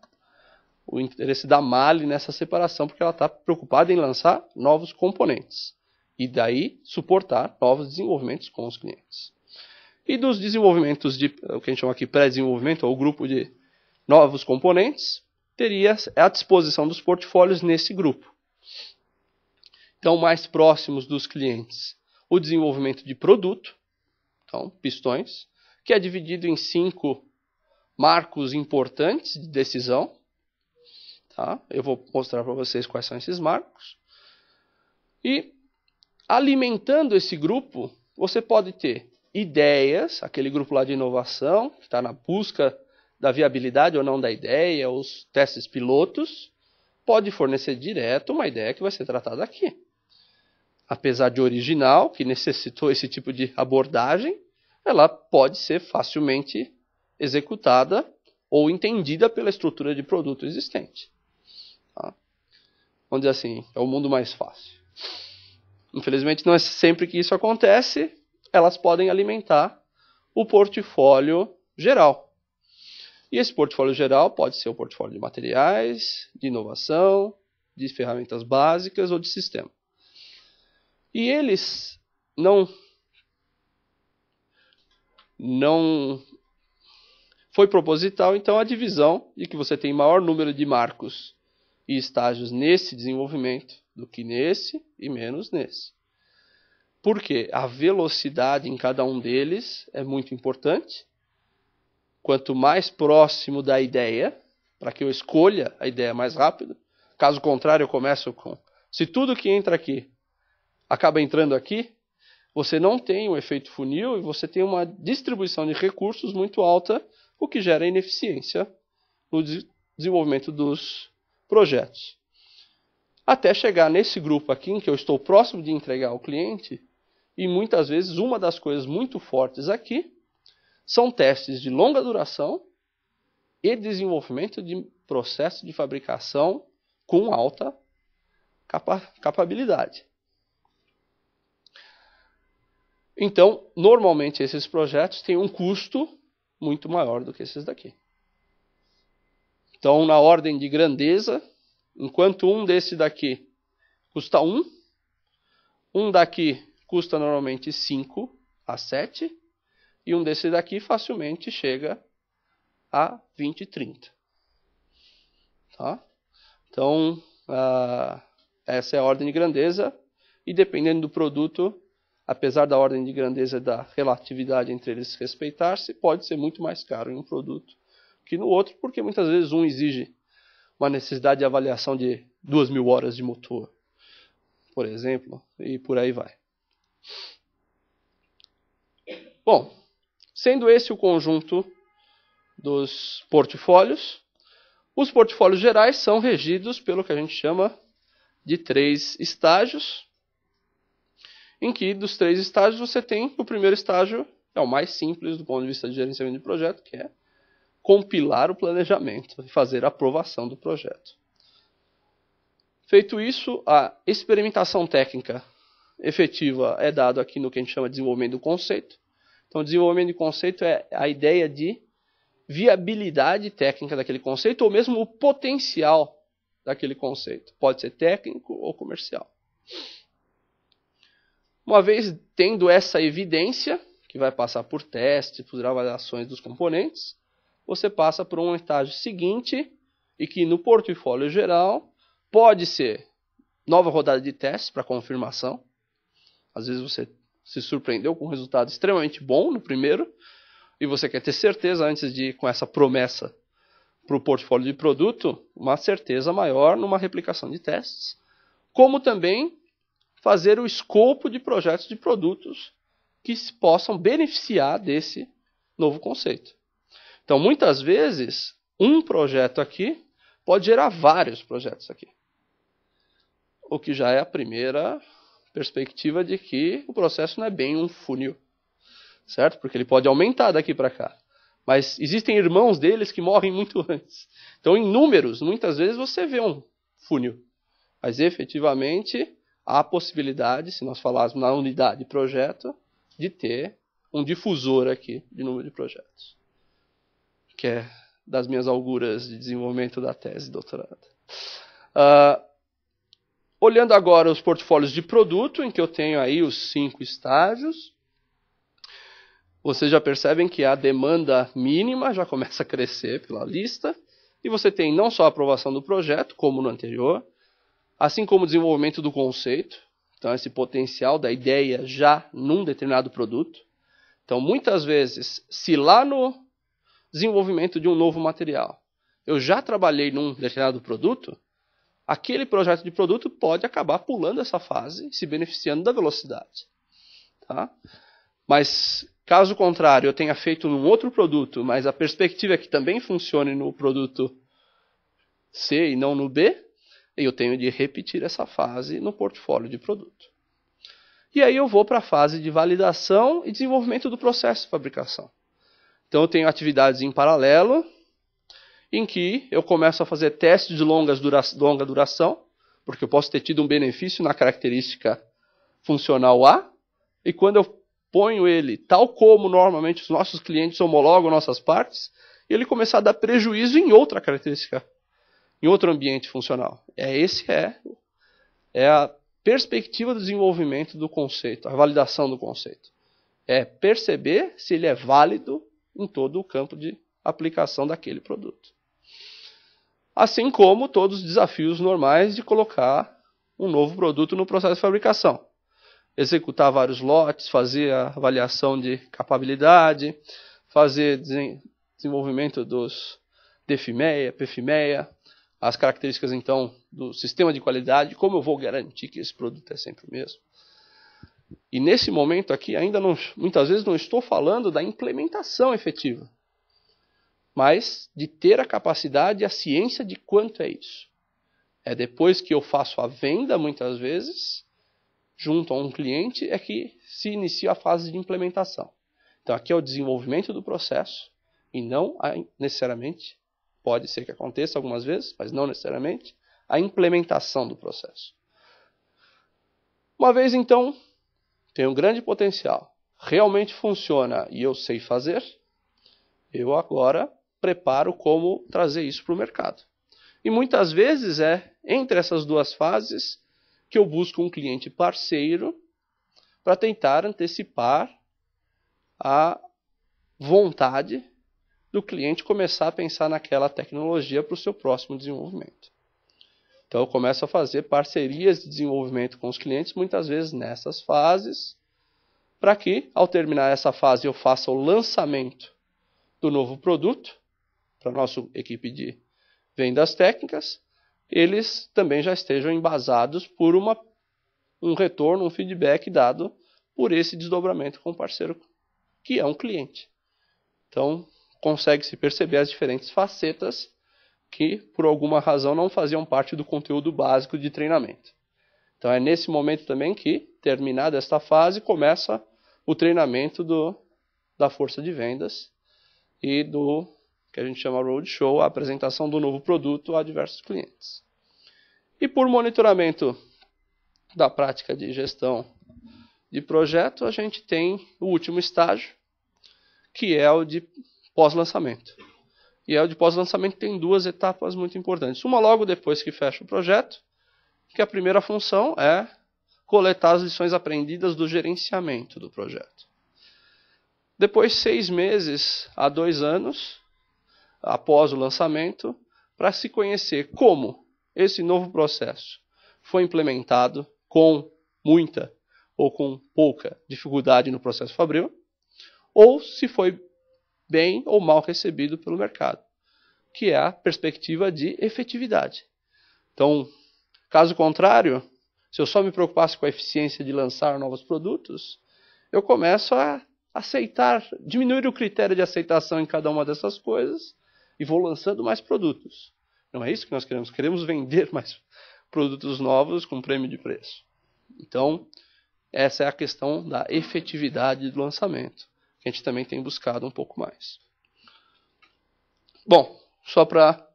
o interesse da Mali nessa separação, porque ela está preocupada em lançar novos componentes. E daí suportar novos desenvolvimentos com os clientes. E dos desenvolvimentos de, o que a gente chama aqui pré-desenvolvimento, ou grupo de novos componentes, teria à disposição dos portfólios nesse grupo. Então, mais próximos dos clientes, o desenvolvimento de produto, então, pistões, que é dividido em 5 marcos importantes de decisão. Tá? Eu vou mostrar para vocês quais são esses marcos. E, alimentando esse grupo, você pode ter ideias, aquele grupo lá de inovação, que está na busca da viabilidade ou não da ideia, os testes pilotos, pode fornecer direto uma ideia que vai ser tratada aqui. Apesar de original, que necessitou esse tipo de abordagem, ela pode ser facilmente executada ou entendida pela estrutura de produto existente. Tá? Vamos dizer assim, é o mundo mais fácil. Infelizmente, não é sempre que isso acontece, elas podem alimentar o portfólio geral. E esse portfólio geral pode ser o portfólio de materiais, de inovação, de ferramentas básicas ou de sistema. E eles não foi proposital, então, a divisão de que você tem maior número de marcos e estágios nesse desenvolvimento do que nesse e menos nesse. Porque a velocidade em cada um deles é muito importante. Quanto mais próximo da ideia, para que eu escolha a ideia mais rápido. Caso contrário, eu começo com... Se tudo que entra aqui acaba entrando aqui, você não tem um efeito funil e você tem uma distribuição de recursos muito alta, o que gera ineficiência no desenvolvimento dos projetos. Até chegar nesse grupo aqui, em que eu estou próximo de entregar ao cliente, e muitas vezes uma das coisas muito fortes aqui são testes de longa duração e desenvolvimento de processo de fabricação com alta capabilidade. Então, normalmente esses projetos têm um custo muito maior do que esses daqui. Então, na ordem de grandeza, enquanto um desse daqui custa 1, um daqui custa normalmente 5 a 7, e um desse daqui facilmente chega a 20, 30. Tá? Então, essa é a ordem de grandeza, e dependendo do produto, apesar da ordem de grandeza da relatividade entre eles respeitar-se, pode ser muito mais caro em um produto que no outro, porque muitas vezes um exige uma necessidade de avaliação de 2.000 horas de motor, por exemplo, e por aí vai. Bom, sendo esse o conjunto dos portfólios, os portfólios gerais são regidos pelo que a gente chama de 3 estágios, em que dos 3 estágios você tem o primeiro estágio, é o mais simples do ponto de vista de gerenciamento de projeto, que é compilar o planejamento e fazer a aprovação do projeto. Feito isso, a experimentação técnica efetiva é dada aqui no que a gente chama de desenvolvimento do conceito. Então, desenvolvimento de conceito é a ideia de viabilidade técnica daquele conceito, ou mesmo o potencial daquele conceito. Pode ser técnico ou comercial. Uma vez tendo essa evidência, que vai passar por testes, por avaliações dos componentes, você passa por um estágio seguinte, e que no portfólio geral pode ser nova rodada de testes para confirmação. Às vezes você se surpreendeu com um resultado extremamente bom no primeiro, e você quer ter certeza, antes de ir com essa promessa para o portfólio de produto, uma certeza maior numa replicação de testes, como também fazer o escopo de projetos de produtos que possam beneficiar desse novo conceito. Então, muitas vezes, um projeto aqui pode gerar vários projetos aqui. O que já é a primeira perspectiva de que o processo não é bem um funil, certo? Porque ele pode aumentar daqui para cá. Mas existem irmãos deles que morrem muito antes. Então, em números, muitas vezes você vê um funil. Mas, efetivamente, há a possibilidade, se nós falarmos na unidade de projeto, de ter um difusor aqui de número de projetos. Que é das minhas auguras de desenvolvimento da tese de doutorado. Olhando agora os portfólios de produto, em que eu tenho aí os 5 estágios, vocês já percebem que a demanda mínima já começa a crescer pela lista, e você tem não só a aprovação do projeto, como no anterior, assim como o desenvolvimento do conceito, então esse potencial da ideia já num determinado produto. Então, muitas vezes, se lá no desenvolvimento de um novo material eu já trabalhei num determinado produto, aquele projeto de produto pode acabar pulando essa fase, se beneficiando da velocidade. Tá? Mas, caso contrário, eu tenha feito num outro produto, mas a perspectiva é que também funcione no produto C e não no B, eu tenho de repetir essa fase no portfólio de produto. E aí eu vou para a fase de validação e desenvolvimento do processo de fabricação. Então eu tenho atividades em paralelo, em que eu começo a fazer testes de longa duração, porque eu posso ter tido um benefício na característica funcional A, e quando eu ponho ele tal como normalmente os nossos clientes homologam nossas partes, ele começar a dar prejuízo em outra característica, em outro ambiente funcional. É a perspectiva do desenvolvimento do conceito, a validação do conceito. É perceber se ele é válido em todo o campo de aplicação daquele produto. Assim como todos os desafios normais de colocar um novo produto no processo de fabricação. Executar vários lotes, fazer a avaliação de capabilidade, fazer desenvolvimento dos DFIMEA, PFIMEA, as características, então, do sistema de qualidade, como eu vou garantir que esse produto é sempre o mesmo. E nesse momento aqui, ainda não, muitas vezes não estou falando da implementação efetiva, mas de ter a capacidade e a ciência de quanto é isso. É depois que eu faço a venda, muitas vezes, junto a um cliente, é que se inicia a fase de implementação. Então aqui é o desenvolvimento do processo, e não necessariamente, pode ser que aconteça algumas vezes, mas não necessariamente, a implementação do processo. Uma vez então, tem um grande potencial, realmente funciona e eu sei fazer, eu agora preparo como trazer isso para o mercado. E muitas vezes é entre essas duas fases que eu busco um cliente parceiro para tentar antecipar a vontade do cliente começar a pensar naquela tecnologia para o seu próximo desenvolvimento. Então eu começo a fazer parcerias de desenvolvimento com os clientes, muitas vezes nessas fases, para que, ao terminar essa fase, eu faça o lançamento do novo produto, para a nossa equipe de vendas técnicas, eles também já estejam embasados por um retorno, um feedback dado por esse desdobramento com o parceiro, que é um cliente. Então, consegue-se perceber as diferentes facetas que, por alguma razão, não faziam parte do conteúdo básico de treinamento. Então, é nesse momento também que, terminada esta fase, começa o treinamento da força de vendas e do que a gente chama roadshow, a apresentação do novo produto a diversos clientes. E por monitoramento da prática de gestão de projeto, a gente tem o último estágio, que é o de pós-lançamento. E o de pós-lançamento tem duas etapas muito importantes. Uma logo depois que fecha o projeto, que a primeira função é coletar as lições aprendidas do gerenciamento do projeto. Depois, 6 meses a 2 anos, após o lançamento, para se conhecer como esse novo processo foi implementado com muita ou com pouca dificuldade no processo fabril, ou se foi bem ou mal recebido pelo mercado, que é a perspectiva de efetividade. Então, caso contrário, se eu só me preocupasse com a eficiência de lançar novos produtos, eu começo a aceitar, diminuir o critério de aceitação em cada uma dessas coisas e vou lançando mais produtos. Não é isso que nós queremos. Queremos vender mais produtos novos com prêmio de preço. Então, essa é a questão da efetividade do lançamento, que a gente também tem buscado um pouco mais. Bom, só para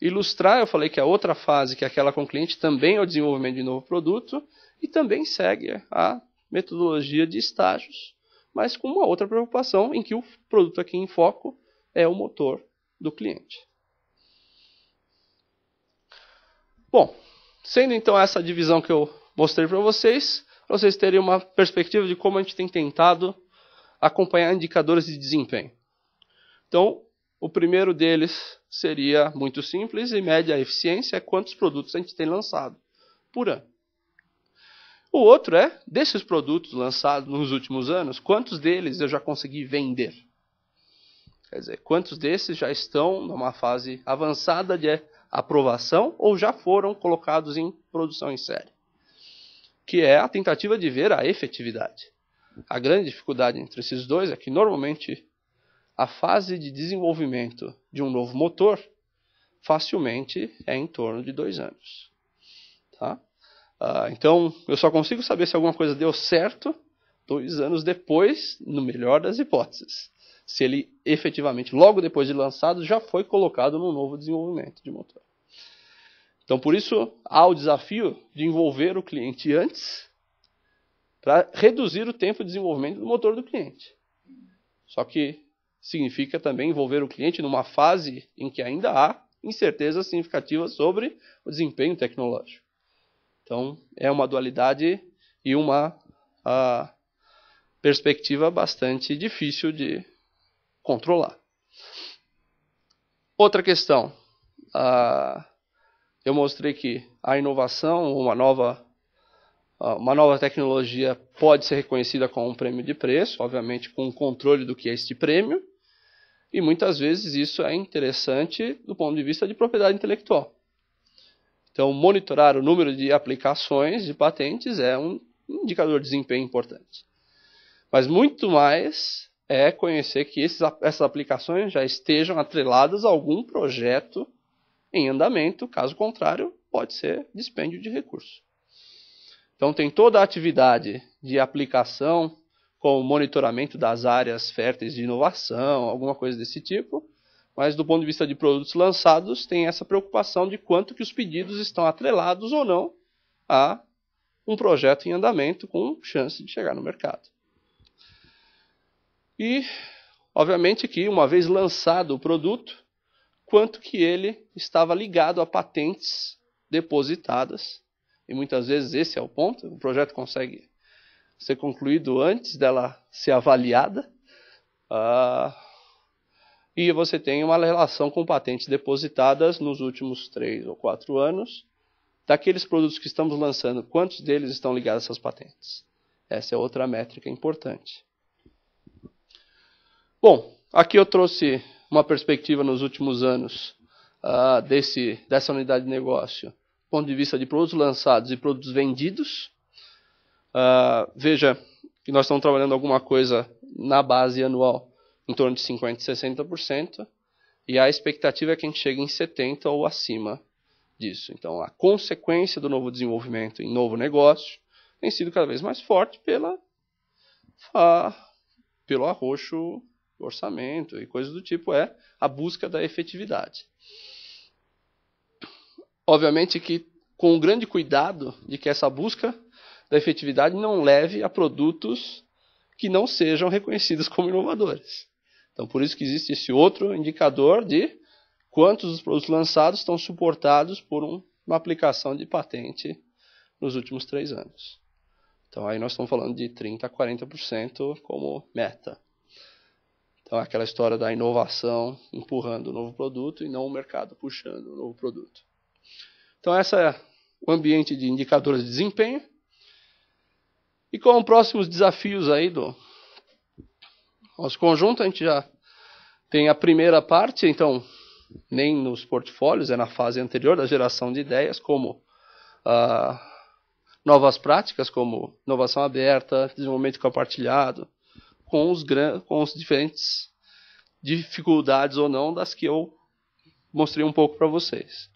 ilustrar, eu falei que a outra fase, que é aquela com o cliente, também é o desenvolvimento de novo produto e também segue a metodologia de estágios, mas com uma outra preocupação em que o produto aqui em foco é o motor do cliente. Bom, sendo então essa divisão que eu mostrei para vocês terem uma perspectiva de como a gente tem tentado acompanhar indicadores de desempenho. Então, o primeiro deles seria muito simples e mede a eficiência, é quantos produtos a gente tem lançado por ano. O outro é, desses produtos lançados nos últimos anos, quantos deles eu já consegui vender? Quer dizer, quantos desses já estão numa fase avançada de aprovação ou já foram colocados em produção em série? Que é a tentativa de ver a efetividade. A grande dificuldade entre esses dois é que, normalmente, a fase de desenvolvimento de um novo motor facilmente é em torno de 2 anos. Tá? Então, eu só consigo saber se alguma coisa deu certo 2 anos depois, no melhor das hipóteses. Se ele efetivamente, logo depois de lançado, já foi colocado num novo desenvolvimento de motor. Então, por isso, há o desafio de envolver o cliente antes para reduzir o tempo de desenvolvimento do motor do cliente. Só que significa também envolver o cliente numa fase em que ainda há incertezas significativas sobre o desempenho tecnológico. Então, é uma dualidade e uma perspectiva bastante difícil de controlar. Outra questão. Eu mostrei que a inovação, uma nova tecnologia pode ser reconhecida com um prêmio de preço, obviamente com o controle do que é este prêmio, e muitas vezes isso é interessante do ponto de vista de propriedade intelectual. Então, monitorar o número de aplicações de patentes é um indicador de desempenho importante. Mas muito mais é conhecer que essas aplicações já estejam atreladas a algum projeto em andamento, caso contrário, pode ser dispêndio de recursos. Então, tem toda a atividade de aplicação, como monitoramento das áreas férteis de inovação, alguma coisa desse tipo, mas do ponto de vista de produtos lançados, tem essa preocupação de quanto que os pedidos estão atrelados ou não a um projeto em andamento com chance de chegar no mercado. E, obviamente, que uma vez lançado o produto, quanto que ele estava ligado a patentes depositadas. E muitas vezes esse é o ponto, o projeto consegue ser concluído antes dela ser avaliada. E você tem uma relação com patentes depositadas nos últimos 3 ou 4 anos. Daqueles produtos que estamos lançando, quantos deles estão ligados a essas patentes? Essa é outra métrica importante. Bom, aqui eu trouxe uma perspectiva nos últimos anos dessa unidade de negócio, do ponto de vista de produtos lançados e produtos vendidos. Veja que nós estamos trabalhando alguma coisa na base anual em torno de 50% e 60%, e a expectativa é que a gente chegue em 70% ou acima disso. Então, a consequência do novo desenvolvimento em novo negócio tem sido cada vez mais forte pelo arroxo do orçamento e coisas do tipo, é a busca da efetividade. Obviamente que com um grande cuidado de que essa busca da efetividade não leve a produtos que não sejam reconhecidos como inovadores. Então, por isso que existe esse outro indicador de quantos dos produtos lançados estão suportados por uma aplicação de patente nos últimos 3 anos. Então, aí nós estamos falando de 30% a 40% como meta. Então, é aquela história da inovação empurrando o novo produto e não o mercado puxando o novo produto. Então, esse é o ambiente de indicadores de desempenho. E com os próximos desafios aí do nosso conjunto, a gente já tem a primeira parte, então, nem nos portfólios, é na fase anterior da geração de ideias, como novas práticas, como inovação aberta, desenvolvimento compartilhado, com os diferentes dificuldades ou não das que eu mostrei um pouco para vocês.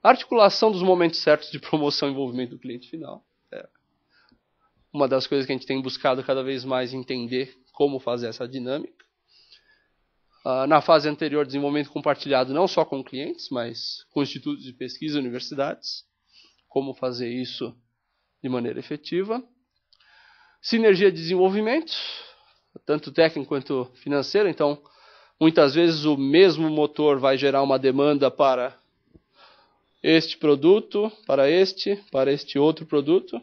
A articulação dos momentos certos de promoção e envolvimento do cliente final. É uma das coisas que a gente tem buscado cada vez mais entender como fazer essa dinâmica. Na fase anterior, desenvolvimento compartilhado não só com clientes, mas com institutos de pesquisa e universidades. Como fazer isso de maneira efetiva. Sinergia de desenvolvimento, tanto técnico quanto financeiro. Então, muitas vezes o mesmo motor vai gerar uma demanda para este produto, para este outro produto.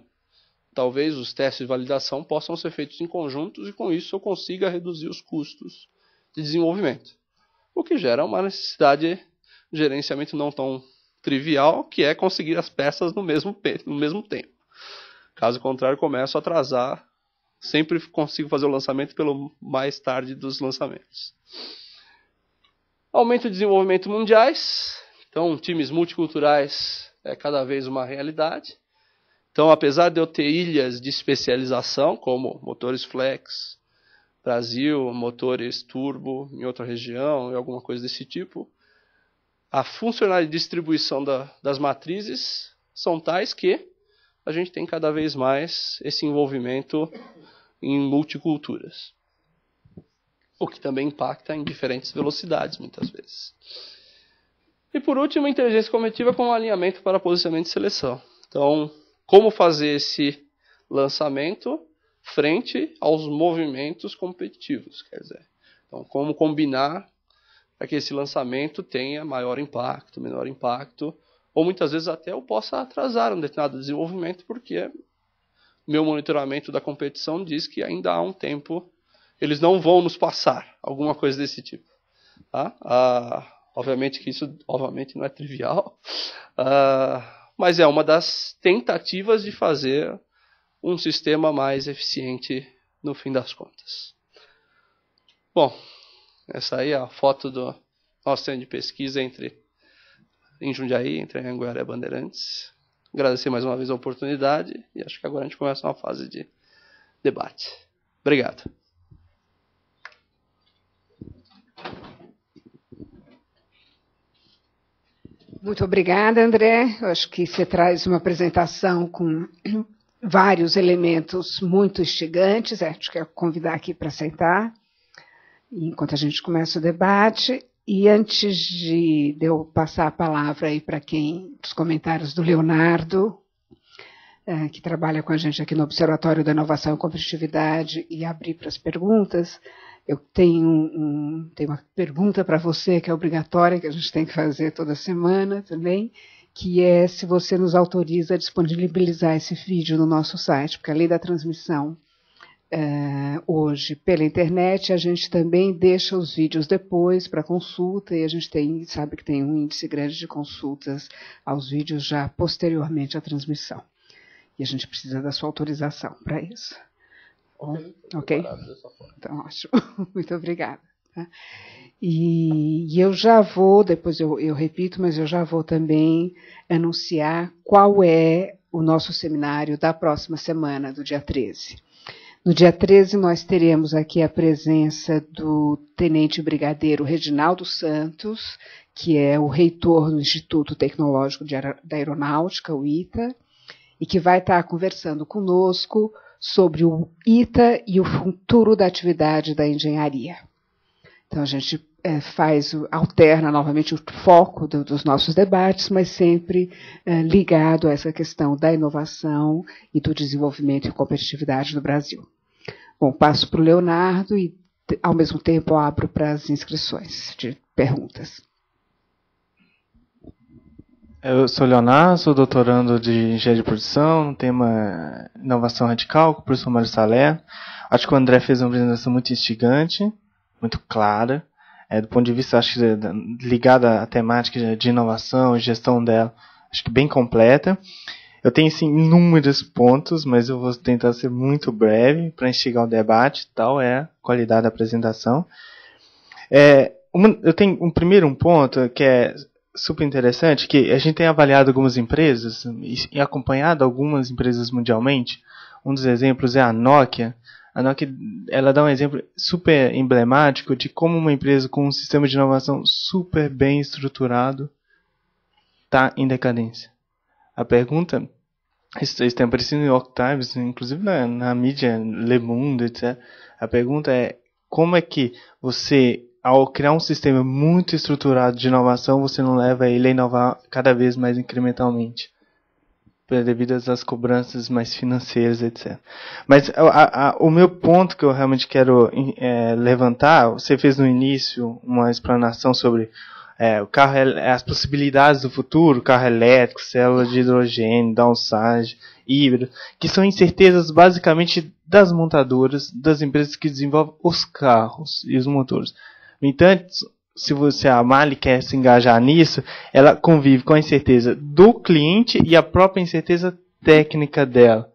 Talvez os testes de validação possam ser feitos em conjuntos e com isso eu consiga reduzir os custos de desenvolvimento. O que gera uma necessidade de gerenciamento não tão trivial, que é conseguir as peças no mesmo tempo. Caso contrário, começo a atrasar. Sempre consigo fazer o lançamento pelo mais tarde dos lançamentos. Aumento de desenvolvimento mundiais. Então, times multiculturais é cada vez uma realidade. Então, apesar de eu ter ilhas de especialização, como motores flex, Brasil, motores turbo em outra região, e alguma coisa desse tipo, a funcionalidade de distribuição das matrizes são tais que a gente tem cada vez mais esse envolvimento em multiculturas. O que também impacta em diferentes velocidades, muitas vezes. E por último, a inteligência coletiva com alinhamento para posicionamento e seleção. Então, como fazer esse lançamento frente aos movimentos competitivos, quer dizer. Então, como combinar para que esse lançamento tenha maior impacto, menor impacto, ou muitas vezes até eu possa atrasar um determinado desenvolvimento, porque meu monitoramento da competição diz que ainda há um tempo, eles não vão nos passar, alguma coisa desse tipo. Tá? Obviamente que isso não é trivial, mas é uma das tentativas de fazer um sistema mais eficiente no fim das contas. Bom, essa aí é a foto do nosso centro de pesquisa em Jundiaí, entre Anhanguera e Bandeirantes. Agradecer mais uma vez a oportunidade e acho que agora a gente começa uma fase de debate. Obrigado. Muito obrigada, André. Eu acho que você traz uma apresentação com vários elementos muito instigantes. Acho que eu convidar aqui para sentar, enquanto a gente começa o debate. E antes de eu passar a palavra aí para quem, os comentários do Leonardo, que trabalha com a gente aqui no Observatório da Inovação e Competitividade, e abrir para as perguntas, eu tenho uma pergunta para você que é obrigatória, que a gente tem que fazer toda semana também, que é se você nos autoriza a disponibilizar esse vídeo no nosso site, porque além da transmissão hoje pela internet, a gente também deixa os vídeos depois para consulta, e a gente sabe que tem um índice grande de consultas aos vídeos já posteriormente à transmissão. E a gente precisa da sua autorização para isso. Ok? Então, ótimo. Muito obrigada. E eu já vou, depois eu repito, mas eu já vou também anunciar qual é o nosso seminário da próxima semana, do dia 13. No dia 13, nós teremos aqui a presença do Tenente Brigadeiro Reginaldo Santos, que é o reitor do Instituto Tecnológico da Aeronáutica, o ITA, e que vai estar conversando conosco sobre o ITA e o futuro da atividade da engenharia. Então, a gente alterna novamente o foco dos nossos debates, mas sempre ligado a essa questão da inovação e do desenvolvimento e competitividade do Brasil. Bom, passo para o Leonardo e, ao mesmo tempo, abro para as inscrições de perguntas. Eu sou Leonardo, sou doutorando de Engenharia de Produção, no tema Inovação Radical, com o professor Mário Salé. Acho que o André fez uma apresentação muito instigante, muito clara, do ponto de vista, acho que ligada à temática de inovação e gestão dela, acho que bem completa. Eu tenho, sim, inúmeros pontos, mas eu vou tentar ser muito breve para instigar o debate, tal é a qualidade da apresentação. Eu tenho um primeiro ponto que é super interessante, que a gente tem avaliado algumas empresas e acompanhado algumas empresas mundialmente. Um dos exemplos é a Nokia. A Nokia, ela dá um exemplo super emblemático de como uma empresa com um sistema de inovação super bem estruturado está em decadência. A pergunta, isso tem aparecido no New York Times, inclusive na mídia Le Monde, etc. A pergunta é, como é que você, ao criar um sistema muito estruturado de inovação, você não leva ele a inovar cada vez mais incrementalmente? Devido às cobranças mais financeiras, etc. Mas o meu ponto que eu realmente quero levantar, você fez no início uma explanação sobre o carro, as possibilidades do futuro, carro elétrico, célula de hidrogênio, downside, híbrido, que são incertezas basicamente das montadoras, das empresas que desenvolvem os carros e os motores. No entanto, se a Mali quer se engajar nisso, ela convive com a incerteza do cliente e a própria incerteza técnica dela.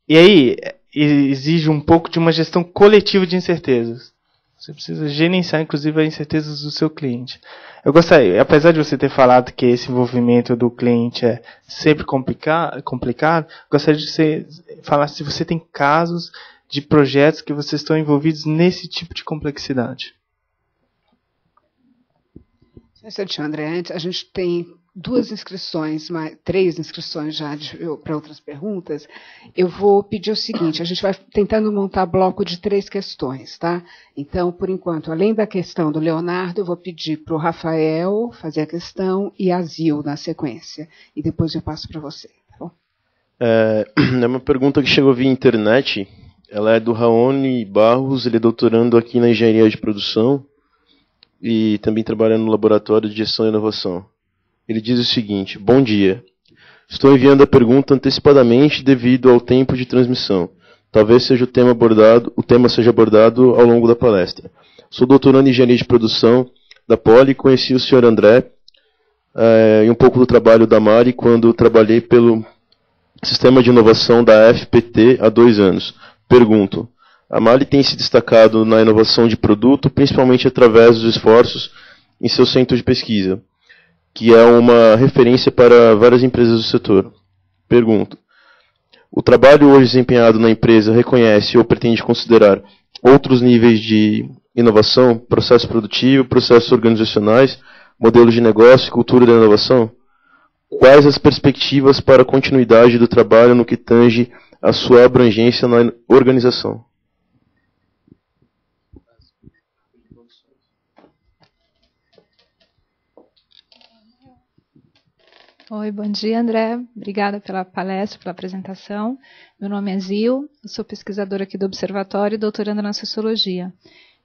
E aí, exige um pouco de uma gestão coletiva de incertezas. Você precisa gerenciar, inclusive, as incertezas do seu cliente. Eu gostaria, apesar de você ter falado que esse envolvimento do cliente é sempre complicado, gostaria de você falar se você tem casos de projetos que vocês estão envolvidos nesse tipo de complexidade. André, antes a gente tem 3 inscrições já para outras perguntas. Eu vou pedir o seguinte, a gente vai tentando montar bloco de 3 questões, tá? Então, por enquanto, além da questão do Leonardo, eu vou pedir para o Rafael fazer a questão e a Zil na sequência. E depois eu passo para você, tá bom? É uma pergunta que chegou via internet. Ela é do Raoni Barros, ele é doutorando aqui na Engenharia de Produção e também trabalhando no Laboratório de Gestão e Inovação. Ele diz o seguinte: bom dia. Estou enviando a pergunta antecipadamente devido ao tempo de transmissão. Talvez seja o tema seja abordado ao longo da palestra. Sou doutorando em Engenharia de Produção da Poli e conheci o Sr. André e um pouco do trabalho da Mari quando trabalhei pelo Sistema de Inovação da FPT há 2 anos. Pergunto: a Mali tem se destacado na inovação de produto, principalmente através dos esforços em seu centro de pesquisa, que é uma referência para várias empresas do setor. Pergunto: o trabalho hoje desempenhado na empresa reconhece ou pretende considerar outros níveis de inovação, processo produtivo, processos organizacionais, modelos de negócio e cultura da inovação? Quais as perspectivas para a continuidade do trabalho no que tange a sua abrangência na organização? Oi, bom dia, André. Obrigada pela palestra, pela apresentação. Meu nome é Zil, eu sou pesquisadora aqui do Observatório e doutoranda na Sociologia.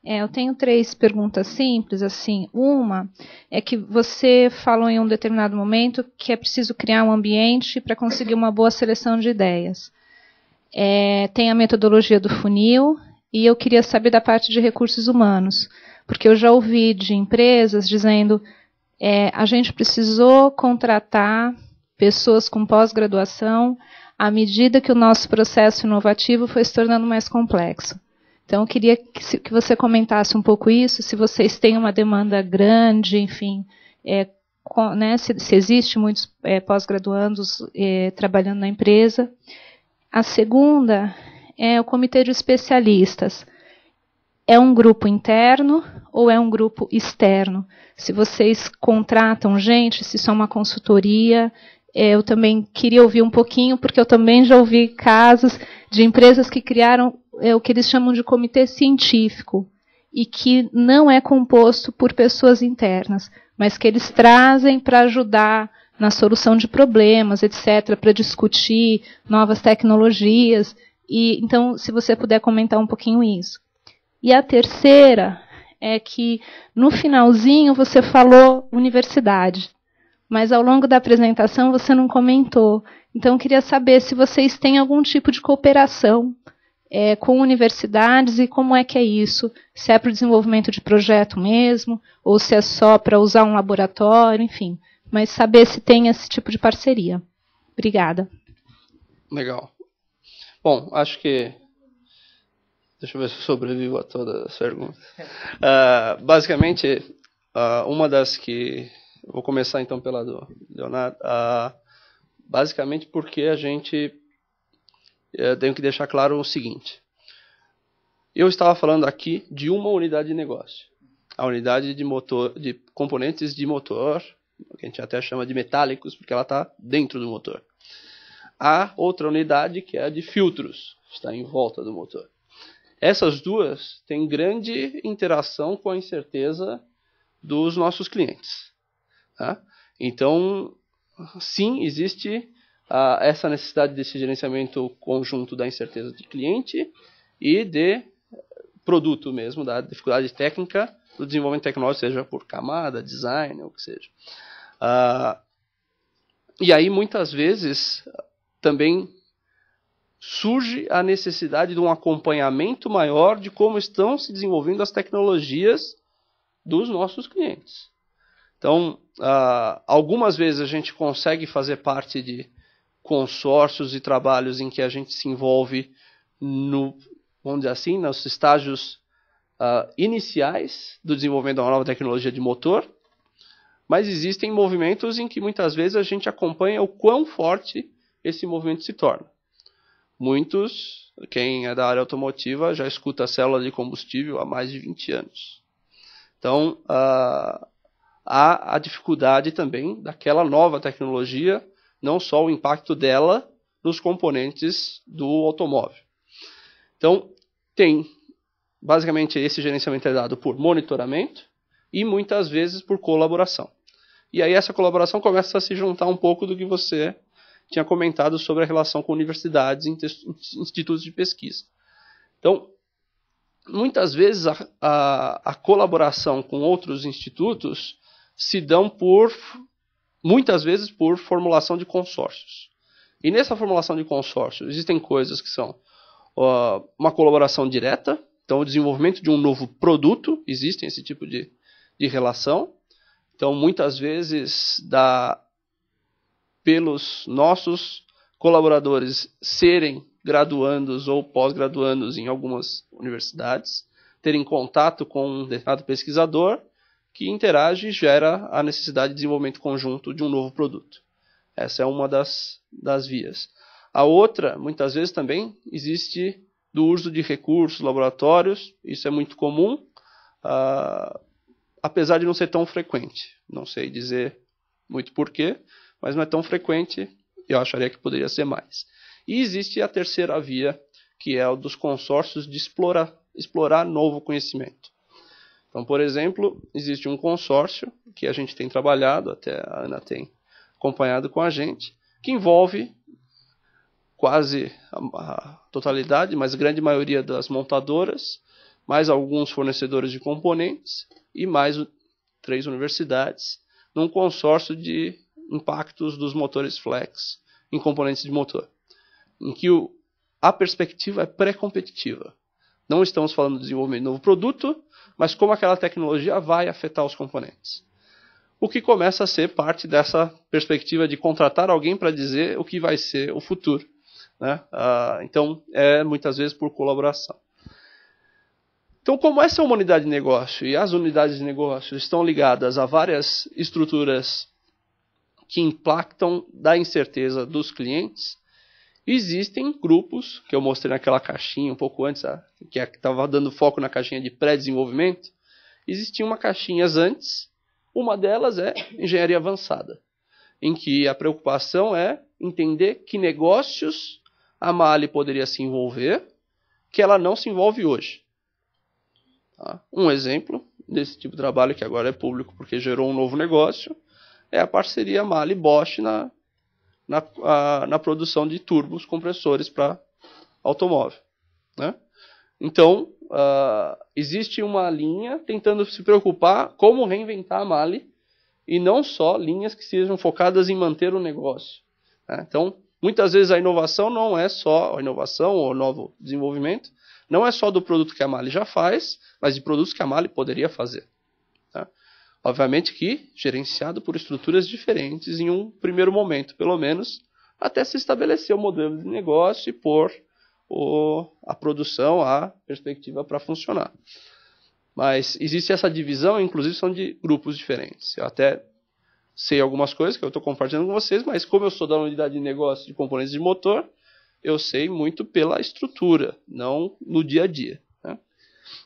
Eu tenho 3 perguntas simples, assim. Uma é que você falou em um determinado momento que é preciso criar um ambiente para conseguir uma boa seleção de ideias. Tem a metodologia do funil e eu queria saber da parte de recursos humanos, porque eu já ouvi de empresas dizendo a gente precisou contratar pessoas com pós-graduação à medida que o nosso processo inovativo foi se tornando mais complexo. Então, eu queria que você comentasse um pouco isso, se vocês têm uma demanda grande, enfim, se existe muitos pós-graduandos trabalhando na empresa. A segunda é o comitê de especialistas. É um grupo interno ou é um grupo externo? Se vocês contratam gente, se isso é uma consultoria, eu também queria ouvir um pouquinho, porque eu também já ouvi casos de empresas que criaram o que eles chamam de comitê científico, e que não é composto por pessoas internas, mas que eles trazem para ajudar na solução de problemas, etc., para discutir novas tecnologias. E então, se você puder comentar um pouquinho isso. E a terceira é que, no finalzinho, você falou universidade, mas ao longo da apresentação você não comentou. Então, eu queria saber se vocês têm algum tipo de cooperação com universidades e como é que é isso. Se é para o desenvolvimento de projeto mesmo, ou se é só para usar um laboratório, enfim. Mas saber se tem esse tipo de parceria. Obrigada. Legal. Bom, acho que... Deixa eu ver se eu sobrevivo a todas as perguntas. Basicamente, uma das que... Vou começar então pela do Leonardo. Basicamente porque a gente eu tenho que deixar claro o seguinte. Eu estava falando aqui de uma unidade de negócio. A unidade de motor, de componentes de motor, que a gente até chama de metálicos, porque ela está dentro do motor. Há outra unidade que é a de filtros, que está em volta do motor. Essas duas têm grande interação com a incerteza dos nossos clientes. Tá? Então, sim, existe essa necessidade desse gerenciamento conjunto da incerteza de cliente e de produto mesmo, da dificuldade técnica do desenvolvimento tecnológico, seja por camada, design, ou o que seja. E aí, muitas vezes, também surge a necessidade de um acompanhamento maior de como estão se desenvolvendo as tecnologias dos nossos clientes. Então, algumas vezes a gente consegue fazer parte de consórcios e trabalhos em que a gente se envolve, vamos dizer assim, nos estágios iniciais do desenvolvimento de uma nova tecnologia de motor, mas existem movimentos em que muitas vezes a gente acompanha o quão forte esse movimento se torna. Muitos, quem é da área automotiva, já escuta a célula de combustível há mais de 20 anos. Então, há a dificuldade também daquela nova tecnologia, não só o impacto dela nos componentes do automóvel. Então, basicamente, esse gerenciamento é dado por monitoramento e muitas vezes por colaboração. E aí essa colaboração começa a se juntar um pouco do que você tinha comentado sobre a relação com universidades e institutos de pesquisa. Então, muitas vezes a colaboração com outros institutos se dão muitas vezes por formulação de consórcios. E nessa formulação de consórcios existem coisas que são uma colaboração direta. Então, o desenvolvimento de um novo produto, existe esse tipo de relação. Então, muitas vezes, pelos nossos colaboradores serem graduandos ou pós-graduandos em algumas universidades, terem contato com um determinado pesquisador que interage e gera a necessidade de desenvolvimento conjunto de um novo produto. Essa é uma das vias. A outra, muitas vezes também, existe do uso de recursos, laboratórios. Isso é muito comum, apesar de não ser tão frequente. Não sei dizer muito porquê, mas não é tão frequente, eu acharia que poderia ser mais. E existe a terceira via, que é o dos consórcios de explorar novo conhecimento. Então, por exemplo, existe um consórcio que a gente tem trabalhado, até a Ana tem acompanhado com a gente, que envolve quase a totalidade, mas a grande maioria das montadoras, mais alguns fornecedores de componentes e mais 3 universidades, num consórcio de impactos dos motores flex em componentes de motor, em que a perspectiva é pré-competitiva. Não estamos falando de desenvolvimento de novo produto, mas como aquela tecnologia vai afetar os componentes. O que começa a ser parte dessa perspectiva de contratar alguém para dizer o que vai ser o futuro. Né? Então, muitas vezes por colaboração. Então, como essa é uma unidade de negócio e as unidades de negócio estão ligadas a várias estruturas que impactam da incerteza dos clientes, existem grupos, que eu mostrei naquela caixinha um pouco antes, que estava dando foco na caixinha de pré-desenvolvimento. Existiam uma caixinhas antes, uma delas é engenharia avançada, em que a preocupação é entender que negócios a MAHLE poderia se envolver, que ela não se envolve hoje. Tá? Um exemplo desse tipo de trabalho, que agora é público porque gerou um novo negócio, é a parceria MAHLE-Bosch na produção de turbos compressores para automóvel. Né? Então, existe uma linha tentando se preocupar como reinventar a MAHLE e não só linhas que sejam focadas em manter o negócio. Né? Então, muitas vezes a inovação não é só a inovação ou o novo desenvolvimento, não é só do produto que a MAHLE já faz, mas de produtos que a MAHLE poderia fazer. Tá? Obviamente que gerenciado por estruturas diferentes em um primeiro momento, pelo menos, até se estabelecer o modelo de negócio e pôr a produção, a perspectiva para funcionar. Mas existe essa divisão, inclusive são de grupos diferentes. Eu até sei algumas coisas que eu estou compartilhando com vocês, mas como eu sou da unidade de negócio de componentes de motor, eu sei muito pela estrutura, não no dia a dia. Né?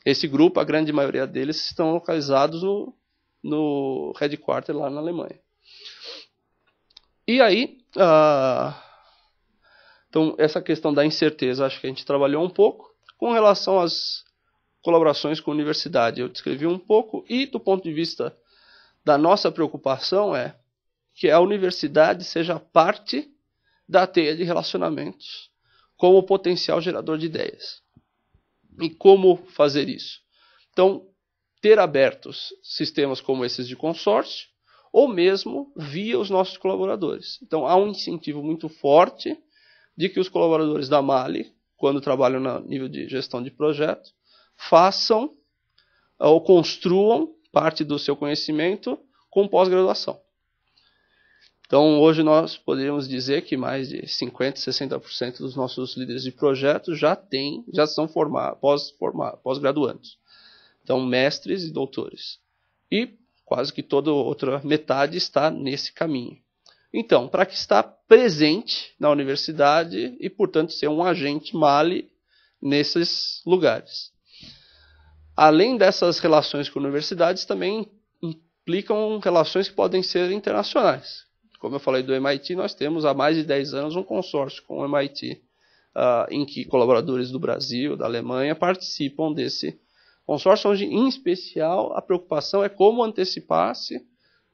Esse grupo, a grande maioria deles, estão localizados no headquarter lá na Alemanha. E aí, então, essa questão da incerteza, acho que a gente trabalhou um pouco. Com relação às colaborações com a universidade, eu descrevi um pouco, e do ponto de vista da nossa preocupação é que a universidade seja parte da teia de relacionamentos como potencial gerador de ideias. E como fazer isso? Então, ter abertos sistemas como esses de consórcio, ou mesmo via os nossos colaboradores. Então, há um incentivo muito forte de que os colaboradores da Mali, quando trabalham no nível de gestão de projeto, façam ou construam parte do seu conhecimento com pós-graduação. Então, hoje nós poderíamos dizer que mais de 50%, 60% dos nossos líderes de projeto já são pós-graduandos. Então, mestres e doutores. E quase que toda outra metade está nesse caminho. Então, para que estar presente na universidade e, portanto, ser um agente Mali nesses lugares. Além dessas relações com universidades, também implicam relações que podem ser internacionais. Como eu falei do MIT, nós temos há mais de 10 anos um consórcio com o MIT, em que colaboradores do Brasil, da Alemanha, participam desse consórcio, onde, em especial, a preocupação é como antecipar-se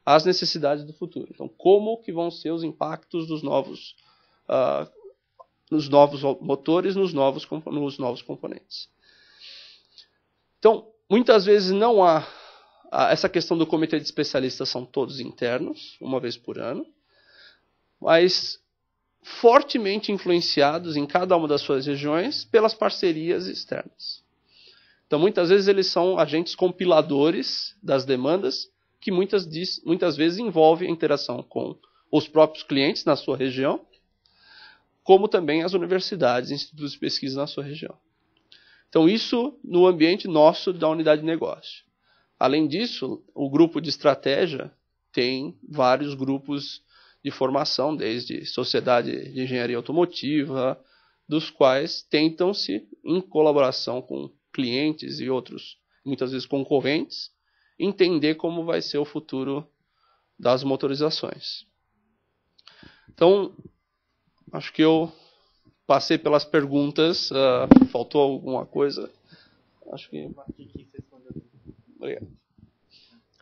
às necessidades do futuro. Então, como que vão ser os impactos dos novos motores, nos novos componentes. Então, muitas vezes não há essa questão do comitê de especialistas, são todos internos, uma vez por ano, mas fortemente influenciados em cada uma das suas regiões pelas parcerias externas. Então, muitas vezes eles são agentes compiladores das demandas que muitas vezes envolvem a interação com os próprios clientes na sua região, como também as universidades e institutos de pesquisa na sua região. Então, isso no ambiente nosso da unidade de negócio. Além disso, o grupo de estratégia tem vários grupos de formação, desde sociedade de engenharia automotiva, dos quais tentam-se, em colaboração com clientes e outros, muitas vezes concorrentes, entender como vai ser o futuro das motorizações. Então, acho que eu passei pelas perguntas. Faltou alguma coisa? Acho que... Obrigado.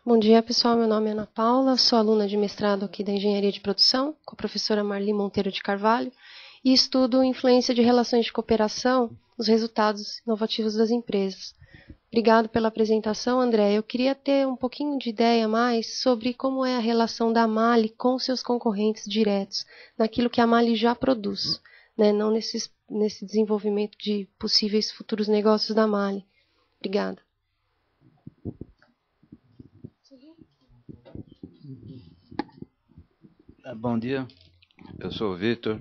Bom dia, pessoal. Meu nome é Ana Paula, sou aluna de mestrado aqui da Engenharia de Produção, com a professora Marli Monteiro de Carvalho, e estudo influência de relações de cooperação nos resultados inovativos das empresas. Obrigado pela apresentação, André. Eu queria ter um pouquinho de ideia mais sobre como é a relação da Mali com seus concorrentes diretos, naquilo que a Mali já produz, né? Não nesse desenvolvimento de possíveis futuros negócios da Mali. Obrigada. Bom dia, eu sou o Vitor,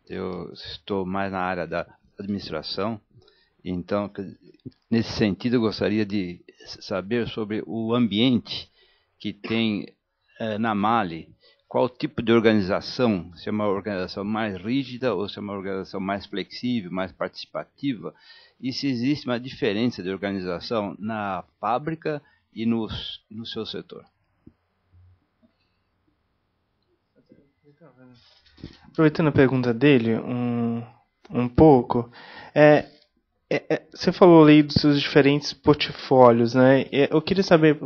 eu estou mais na área da administração, então, nesse sentido, eu gostaria de saber sobre o ambiente que tem na Mali, qual tipo de organização, se é uma organização mais rígida ou se é uma organização mais flexível, mais participativa, e se existe uma diferença de organização na fábrica e no seu setor. Aproveitando a pergunta dele um pouco, você falou aí dos seus diferentes portfólios, né? Eu queria saber,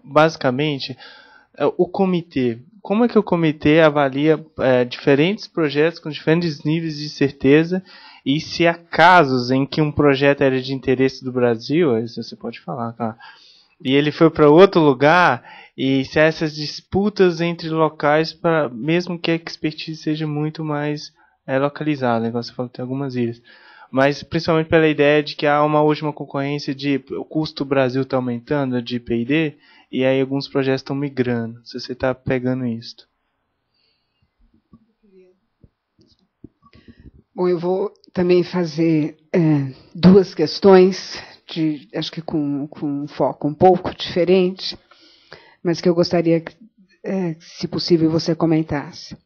basicamente, o comitê. Como é que o comitê avalia diferentes projetos com diferentes níveis de certeza, e se há casos em que um projeto era de interesse do Brasil, isso você pode falar, claro, e ele foi para outro lugar, e se há essas disputas entre locais, mesmo que a expertise seja muito mais localizada, igual você falou, tem algumas ilhas, mas principalmente pela ideia de que há hoje uma concorrência de o custo do Brasil está aumentando de P&D, e aí alguns projetos estão migrando, se você está pegando isso. Bom, eu vou também fazer duas questões, acho que com um foco um pouco diferente, mas que eu gostaria que, se possível, você comentasse.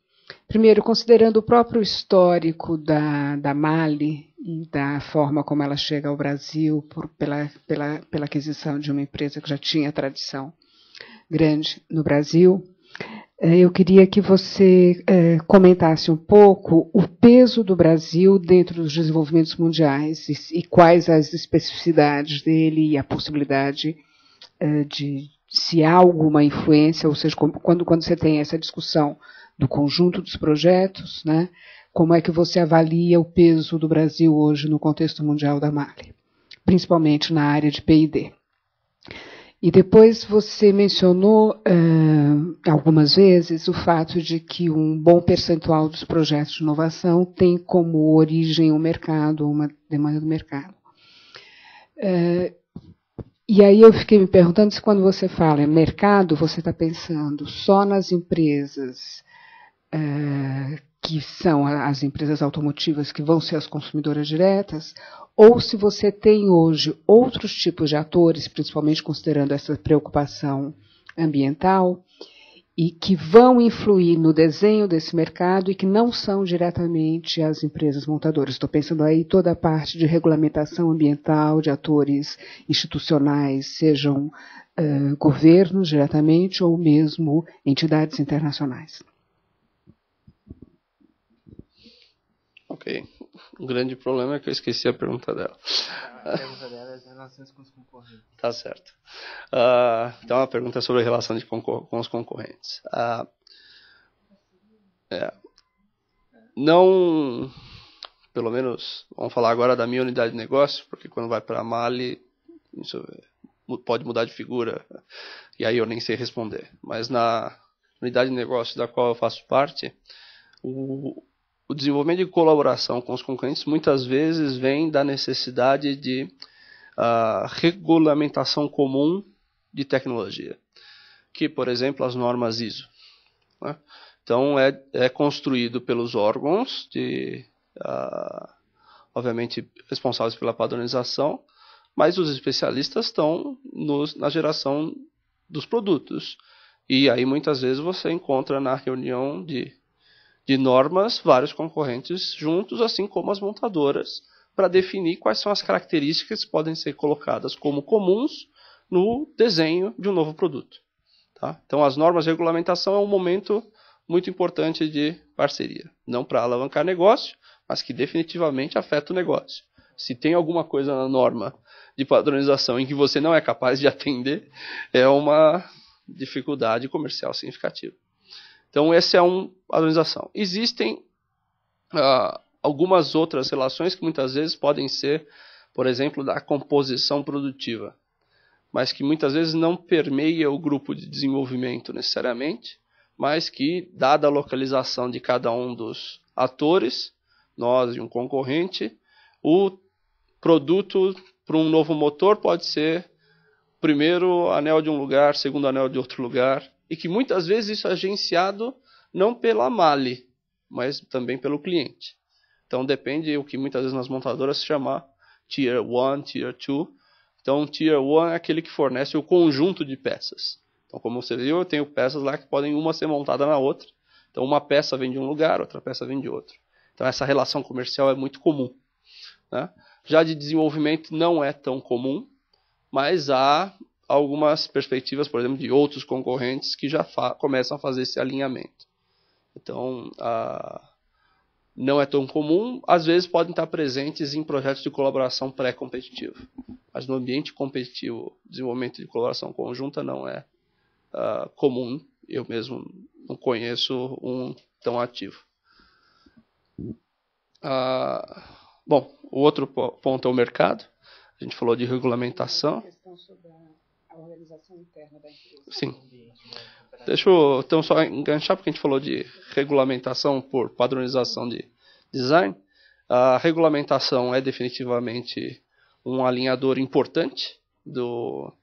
Primeiro, considerando o próprio histórico da Mali e da forma como ela chega ao Brasil pela aquisição de uma empresa que já tinha tradição grande no Brasil, eu queria que você comentasse um pouco o peso do Brasil dentro dos desenvolvimentos mundiais e quais as especificidades dele e a possibilidade de se há alguma influência, ou seja, quando você tem essa discussão do conjunto dos projetos, né, como é que você avalia o peso do Brasil hoje no contexto mundial da Mali, principalmente na área de P&D. E depois você mencionou algumas vezes o fato de que um bom percentual dos projetos de inovação tem como origem o mercado, uma demanda do mercado. E aí eu fiquei me perguntando se quando você fala mercado, você está pensando só nas empresas que são as empresas automotivas que vão ser as consumidoras diretas, ou se você tem hoje outros tipos de atores, principalmente considerando essa preocupação ambiental, e que vão influir no desenho desse mercado e que não são diretamente as empresas montadoras. Estou pensando aí toda a parte de regulamentação ambiental, de atores institucionais, sejam governos diretamente ou mesmo entidades internacionais. Ok. O grande problema é que eu esqueci a pergunta dela. A pergunta dela é as relações com os concorrentes. Tá certo. Então, a pergunta é sobre a relação com os concorrentes. Não, pelo menos, vamos falar agora da minha unidade de negócio, porque quando vai para a Mali, isso pode mudar de figura, e aí eu nem sei responder. Mas na unidade de negócio da qual eu faço parte, o desenvolvimento de colaboração com os concorrentes muitas vezes vem da necessidade de regulamentação comum de tecnologia, que, por exemplo, as normas ISO. Né? Então, é construído pelos órgãos, obviamente, responsáveis pela padronização, mas os especialistas estão na geração dos produtos. E aí, muitas vezes, você encontra na reunião de normas, vários concorrentes juntos, assim como as montadoras, para definir quais são as características que podem ser colocadas como comuns no desenho de um novo produto. Tá? Então, as normas de regulamentação é um momento muito importante de parceria. Não para alavancar negócio, mas que definitivamente afeta o negócio. Se tem alguma coisa na norma de padronização em que você não é capaz de atender, é uma dificuldade comercial significativa. Então, essa é uma padronização. Existem algumas outras relações que muitas vezes podem ser, por exemplo, da composição produtiva, mas que muitas vezes não permeia o grupo de desenvolvimento necessariamente, mas que, dada a localização de cada um dos atores, nós e um concorrente, o produto para um novo motor pode ser primeiro anel de um lugar, segundo anel de outro lugar, e que muitas vezes isso é agenciado não pela Mali, mas também pelo cliente. Então depende o que muitas vezes nas montadoras se chama Tier 1, Tier 2. Então Tier 1 é aquele que fornece o conjunto de peças. Então como você viu, eu tenho peças lá que podem uma ser montada na outra. Então uma peça vem de um lugar, outra peça vem de outro. Então essa relação comercial é muito comum. Né? Já de desenvolvimento não é tão comum, mas há algumas perspectivas, por exemplo, de outros concorrentes que já começam a fazer esse alinhamento. Então, não é tão comum, às vezes podem estar presentes em projetos de colaboração pré-competitivo. Mas no ambiente competitivo, desenvolvimento de colaboração conjunta não é comum. Eu mesmo não conheço um tão ativo. Bom, o outro ponto é o mercado. A gente falou de regulamentação. A organização interna da empresa. Sim. Deixa eu então só enganchar, porque a gente falou de regulamentação por padronização de design. A regulamentação é definitivamente um alinhador importante do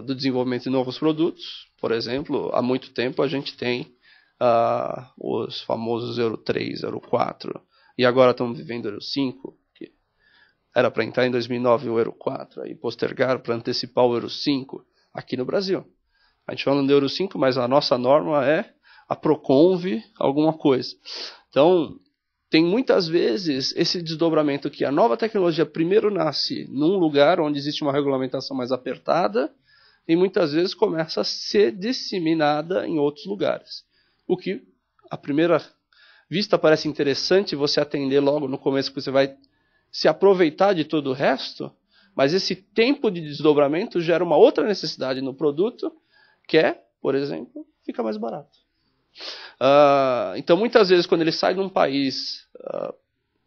desenvolvimento de novos produtos. Por exemplo, há muito tempo a gente tem os famosos Euro 3, Euro 4, e agora estamos vivendo Euro 5, que era para entrar em 2009 o Euro 4, aí postergaram para antecipar o Euro 5 aqui no Brasil. A gente fala do Euro 5, mas a nossa norma é a Proconv, alguma coisa. Então, tem muitas vezes esse desdobramento que a nova tecnologia primeiro nasce num lugar onde existe uma regulamentação mais apertada e muitas vezes começa a ser disseminada em outros lugares. O que, à primeira vista, parece interessante você atender logo no começo, que você vai se aproveitar de todo o resto, mas esse tempo de desdobramento gera uma outra necessidade no produto, que é, por exemplo, fica mais barato. Então, muitas vezes, quando ele sai de um país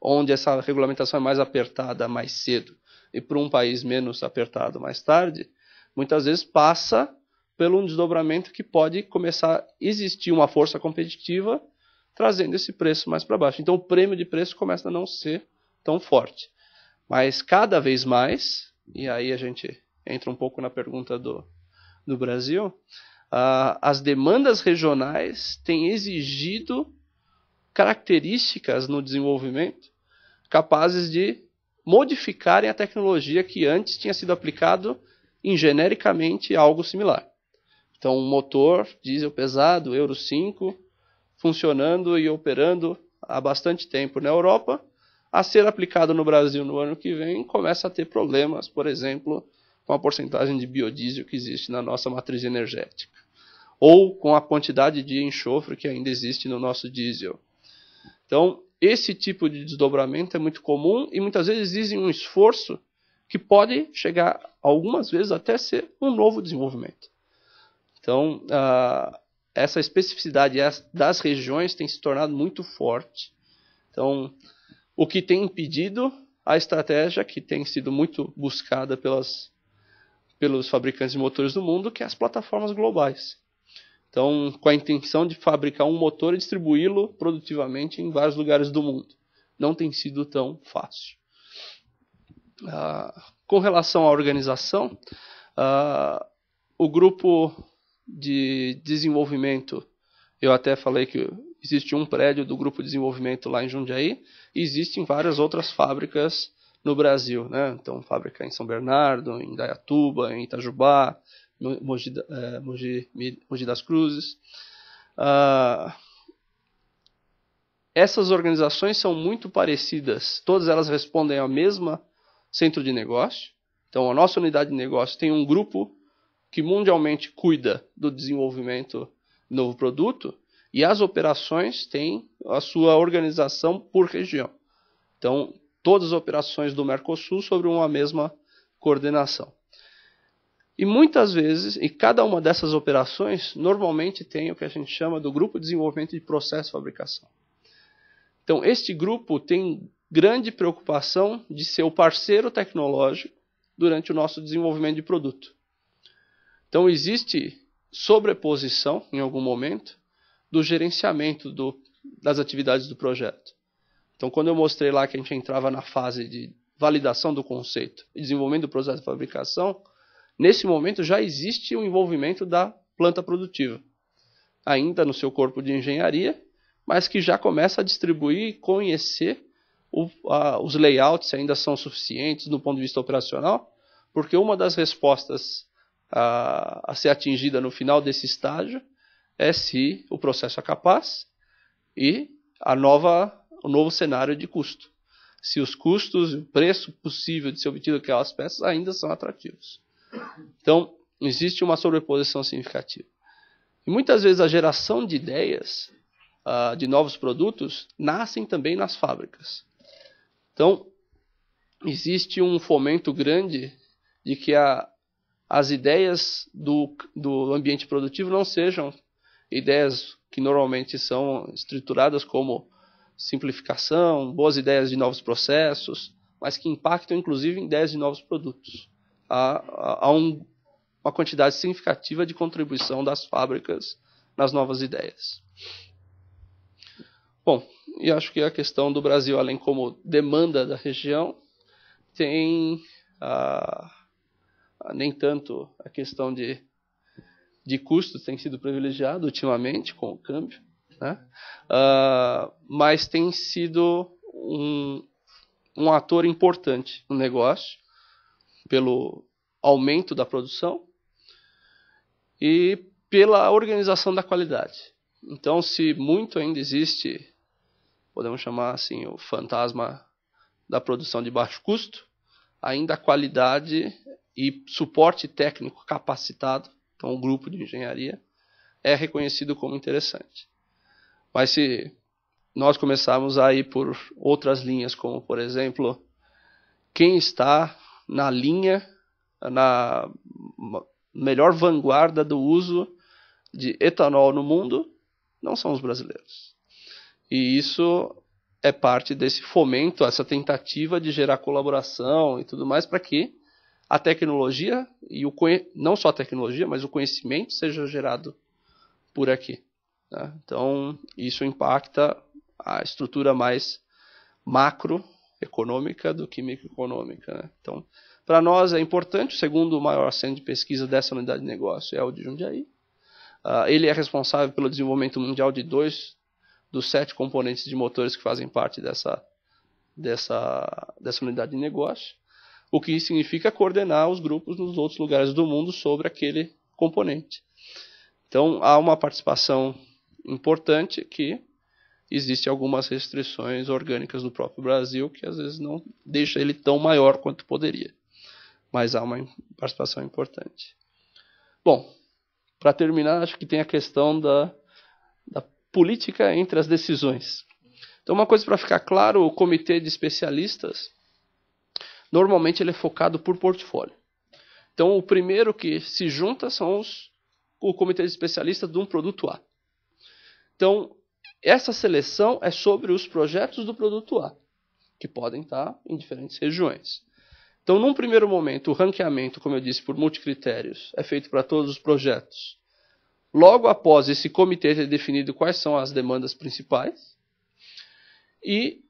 onde essa regulamentação é mais apertada mais cedo e para um país menos apertado mais tarde, muitas vezes passa pelo um desdobramento que pode começar a existir uma força competitiva trazendo esse preço mais para baixo. Então, o prêmio de preço começa a não ser tão forte. Mas, cada vez mais, e aí a gente entra um pouco na pergunta do Brasil, as demandas regionais têm exigido características no desenvolvimento capazes de modificarem a tecnologia que antes tinha sido aplicado em genericamente algo similar. Então, um motor diesel pesado, Euro 5, funcionando e operando há bastante tempo na Europa, a ser aplicado no Brasil no ano que vem, começa a ter problemas, por exemplo, com a porcentagem de biodiesel que existe na nossa matriz energética, ou com a quantidade de enxofre que ainda existe no nosso diesel. Então, esse tipo de desdobramento é muito comum e muitas vezes exige um esforço que pode chegar, algumas vezes, até ser um novo desenvolvimento. Então, essa especificidade das regiões tem se tornado muito forte. Então, o que tem impedido a estratégia que tem sido muito buscada pelos fabricantes de motores do mundo, que é as plataformas globais. Então, com a intenção de fabricar um motor e distribuí-lo produtivamente em vários lugares do mundo. Não tem sido tão fácil. Com relação à organização, o grupo de desenvolvimento, eu até falei que existe um prédio do grupo de desenvolvimento lá em Jundiaí, e existem várias outras fábricas no Brasil, né? Então, fábrica em São Bernardo, em Indaiatuba, em Itajubá, Mogi das Cruzes. Essas organizações são muito parecidas, todas elas respondem ao mesmo centro de negócio. Então, a nossa unidade de negócio tem um grupo que mundialmente cuida do desenvolvimento do novo produto, e as operações têm a sua organização por região. Então, todas as operações do Mercosul sobre uma mesma coordenação. E muitas vezes, e cada uma dessas operações, normalmente tem o que a gente chama do grupo de desenvolvimento de processo de fabricação. Então, este grupo tem grande preocupação de ser o parceiro tecnológico durante o nosso desenvolvimento de produto. Então, existe sobreposição, em algum momento, do gerenciamento das atividades do projeto. Então, quando eu mostrei lá que a gente entrava na fase de validação do conceito e desenvolvimento do processo de fabricação, nesse momento já existe o envolvimento da planta produtiva, ainda no seu corpo de engenharia, mas que já começa a distribuir e conhecer os layouts, se ainda são suficientes do ponto de vista operacional, porque uma das respostas a ser atingida no final desse estágio é se o processo é capaz e o novo cenário de custo. Se os custos e o preço possível de ser obtido aquelas peças ainda são atrativos. Então, existe uma sobreposição significativa. E muitas vezes a geração de ideias de novos produtos nascem também nas fábricas. Então, existe um fomento grande de que as ideias do ambiente produtivo não sejam ideias que normalmente são estruturadas como simplificação, boas ideias de novos processos, mas que impactam inclusive em ideias de novos produtos. Há uma quantidade significativa de contribuição das fábricas nas novas ideias. Bom, e acho que a questão do Brasil, além como demanda da região, tem nem tanto a questão de custos tem sido privilegiado ultimamente com o câmbio, né? Mas tem sido um ator importante no negócio pelo aumento da produção e pela organização da qualidade. Então, se muito ainda existe, podemos chamar assim, o fantasma da produção de baixo custo, ainda a qualidade e suporte técnico capacitado, então o grupo de engenharia, é reconhecido como interessante. Mas se nós começarmos a ir por outras linhas, como, por exemplo, quem está na linha, na melhor vanguarda do uso de etanol no mundo, não são os brasileiros. E isso é parte desse fomento, essa tentativa de gerar colaboração e tudo mais, para que a tecnologia, e não só a tecnologia, mas o conhecimento seja gerado por aqui. Tá? Então, isso impacta a estrutura mais macroeconômica do que microeconômica. Né? Então, para nós é importante, o segundo maior centro de pesquisa dessa unidade de negócio é o de Jundiaí. Ele é responsável pelo desenvolvimento mundial de 2 dos 7 componentes de motores que fazem parte dessa unidade de negócio, o que significa coordenar os grupos nos outros lugares do mundo sobre aquele componente. Então, há uma participação importante que existem algumas restrições orgânicas do próprio Brasil, que às vezes não deixa ele tão maior quanto poderia. Mas há uma participação importante. Bom, para terminar, acho que tem a questão da política entre as decisões. Então, uma coisa para ficar claro, o comitê de especialistas, normalmente ele é focado por portfólio. Então, o primeiro que se junta são o comitê de especialistas de um produto A. Então, essa seleção é sobre os projetos do produto A, que podem estar em diferentes regiões. Então, num primeiro momento, o ranqueamento, como eu disse, por multicritérios, é feito para todos os projetos. Logo após esse comitê ter definido quais são as demandas principais. E,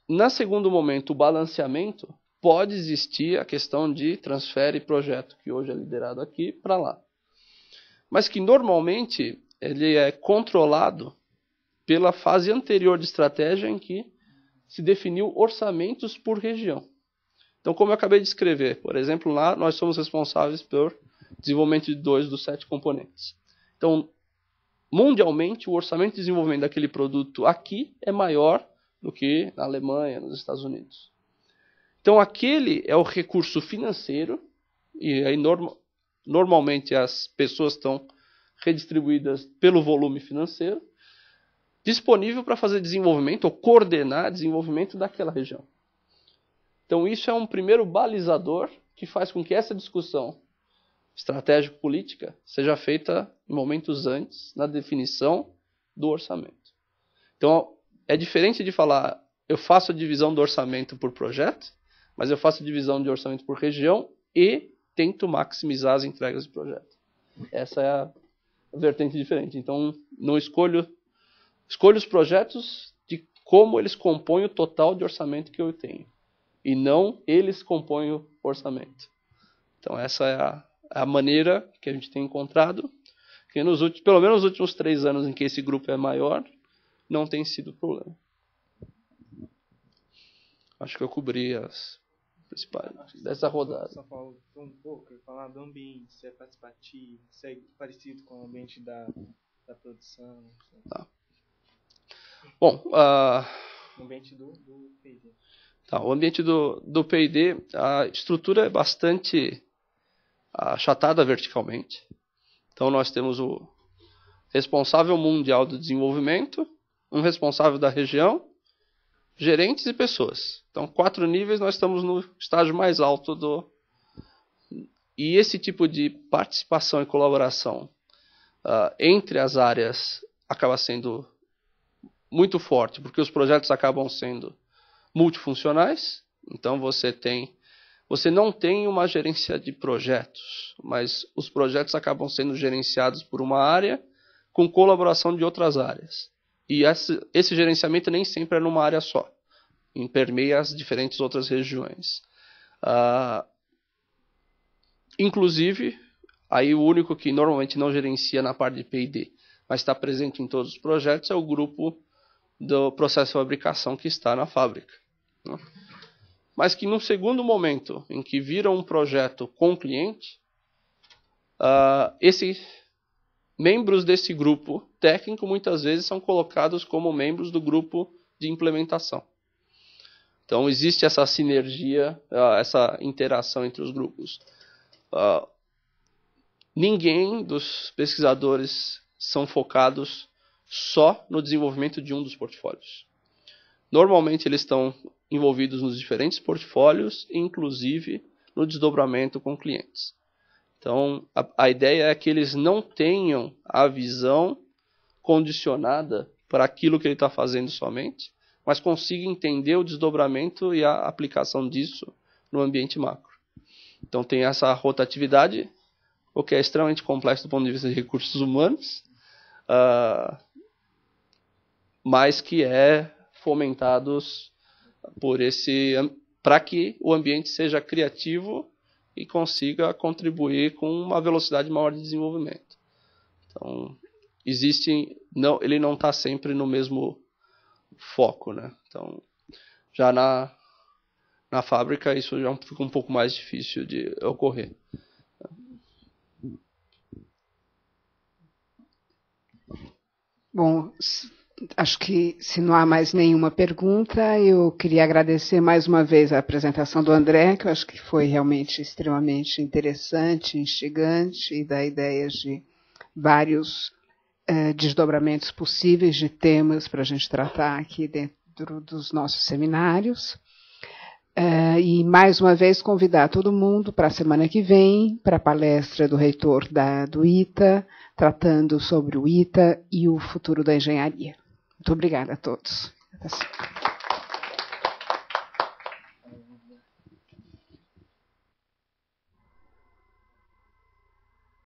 no segundo momento, o balanceamento, pode existir a questão de transfere projeto, que hoje é liderado aqui, para lá. Mas que, normalmente, ele é controlado pela fase anterior de estratégia em que se definiu orçamentos por região. Então, como eu acabei de escrever, por exemplo, lá nós somos responsáveis pelo desenvolvimento de 2 dos 7 componentes. Então, mundialmente, o orçamento de desenvolvimento daquele produto aqui é maior do que na Alemanha, nos Estados Unidos. Então, aquele é o recurso financeiro, e aí normalmente as pessoas estão redistribuídas pelo volume financeiro, disponível para fazer desenvolvimento ou coordenar desenvolvimento daquela região. Então, isso é um primeiro balizador que faz com que essa discussão estratégico-política seja feita em momentos antes, na definição do orçamento. Então, é diferente de falar, eu faço a divisão do orçamento por projeto, mas eu faço a divisão de orçamento por região e tento maximizar as entregas de projeto. Essa é a vertente diferente. Então, não escolho os projetos de como eles compõem o total de orçamento que eu tenho. E não eles compõem o orçamento. Então, essa é a maneira que a gente tem encontrado, que pelo menos nos últimos 3 anos em que esse grupo é maior, não tem sido problema. Acho que eu cobri as principais dessa rodada. Só falou um pouco, falar do ambiente, se é participativo, se é parecido com o ambiente da produção. Tá. Bom, o ambiente do P&D. Tá, o ambiente do P&D, a estrutura é bastante achatada verticalmente. Então, nós temos o responsável mundial do desenvolvimento, um responsável da região, gerentes e pessoas. Então, 4 níveis, nós estamos no estágio mais alto E esse tipo de participação e colaboração entre as áreas acaba sendo muito forte, porque os projetos acabam sendo multifuncionais. Então, você não tem uma gerência de projetos, mas os projetos acabam sendo gerenciados por uma área com colaboração de outras áreas. E esse gerenciamento nem sempre é numa área só, permeia as diferentes outras regiões. Inclusive, aí o único que normalmente não gerencia na parte de P&D, mas está presente em todos os projetos, é o grupo do processo de fabricação que está na fábrica. Né? Mas que num segundo momento, em que vira um projeto com o cliente, membros desse grupo técnico muitas vezes são colocados como membros do grupo de implementação. Então existe essa sinergia, essa interação entre os grupos. Ninguém dos pesquisadores são focados só no desenvolvimento de um dos portfólios. Normalmente eles estão envolvidos nos diferentes portfólios, inclusive no desdobramento com clientes. Então, a ideia é que eles não tenham a visão condicionada para aquilo que ele está fazendo somente, mas consigam entender o desdobramento e a aplicação disso no ambiente macro. Então, tem essa rotatividade, o que é extremamente complexo do ponto de vista de recursos humanos, mas que é fomentados para que o ambiente seja criativo e consiga contribuir com uma velocidade maior de desenvolvimento. Então, ele não está sempre no mesmo foco, né? Então, já na fábrica isso já fica um pouco mais difícil de ocorrer. Bom, acho que se não há mais nenhuma pergunta, eu queria agradecer mais uma vez a apresentação do André, que eu acho que foi realmente extremamente interessante, instigante, e dá ideias de vários desdobramentos possíveis de temas para a gente tratar aqui dentro dos nossos seminários. E mais uma vez convidar todo mundo para a semana que vem, para a palestra do reitor do ITA, tratando sobre o ITA e o futuro da engenharia. Muito obrigada a todos.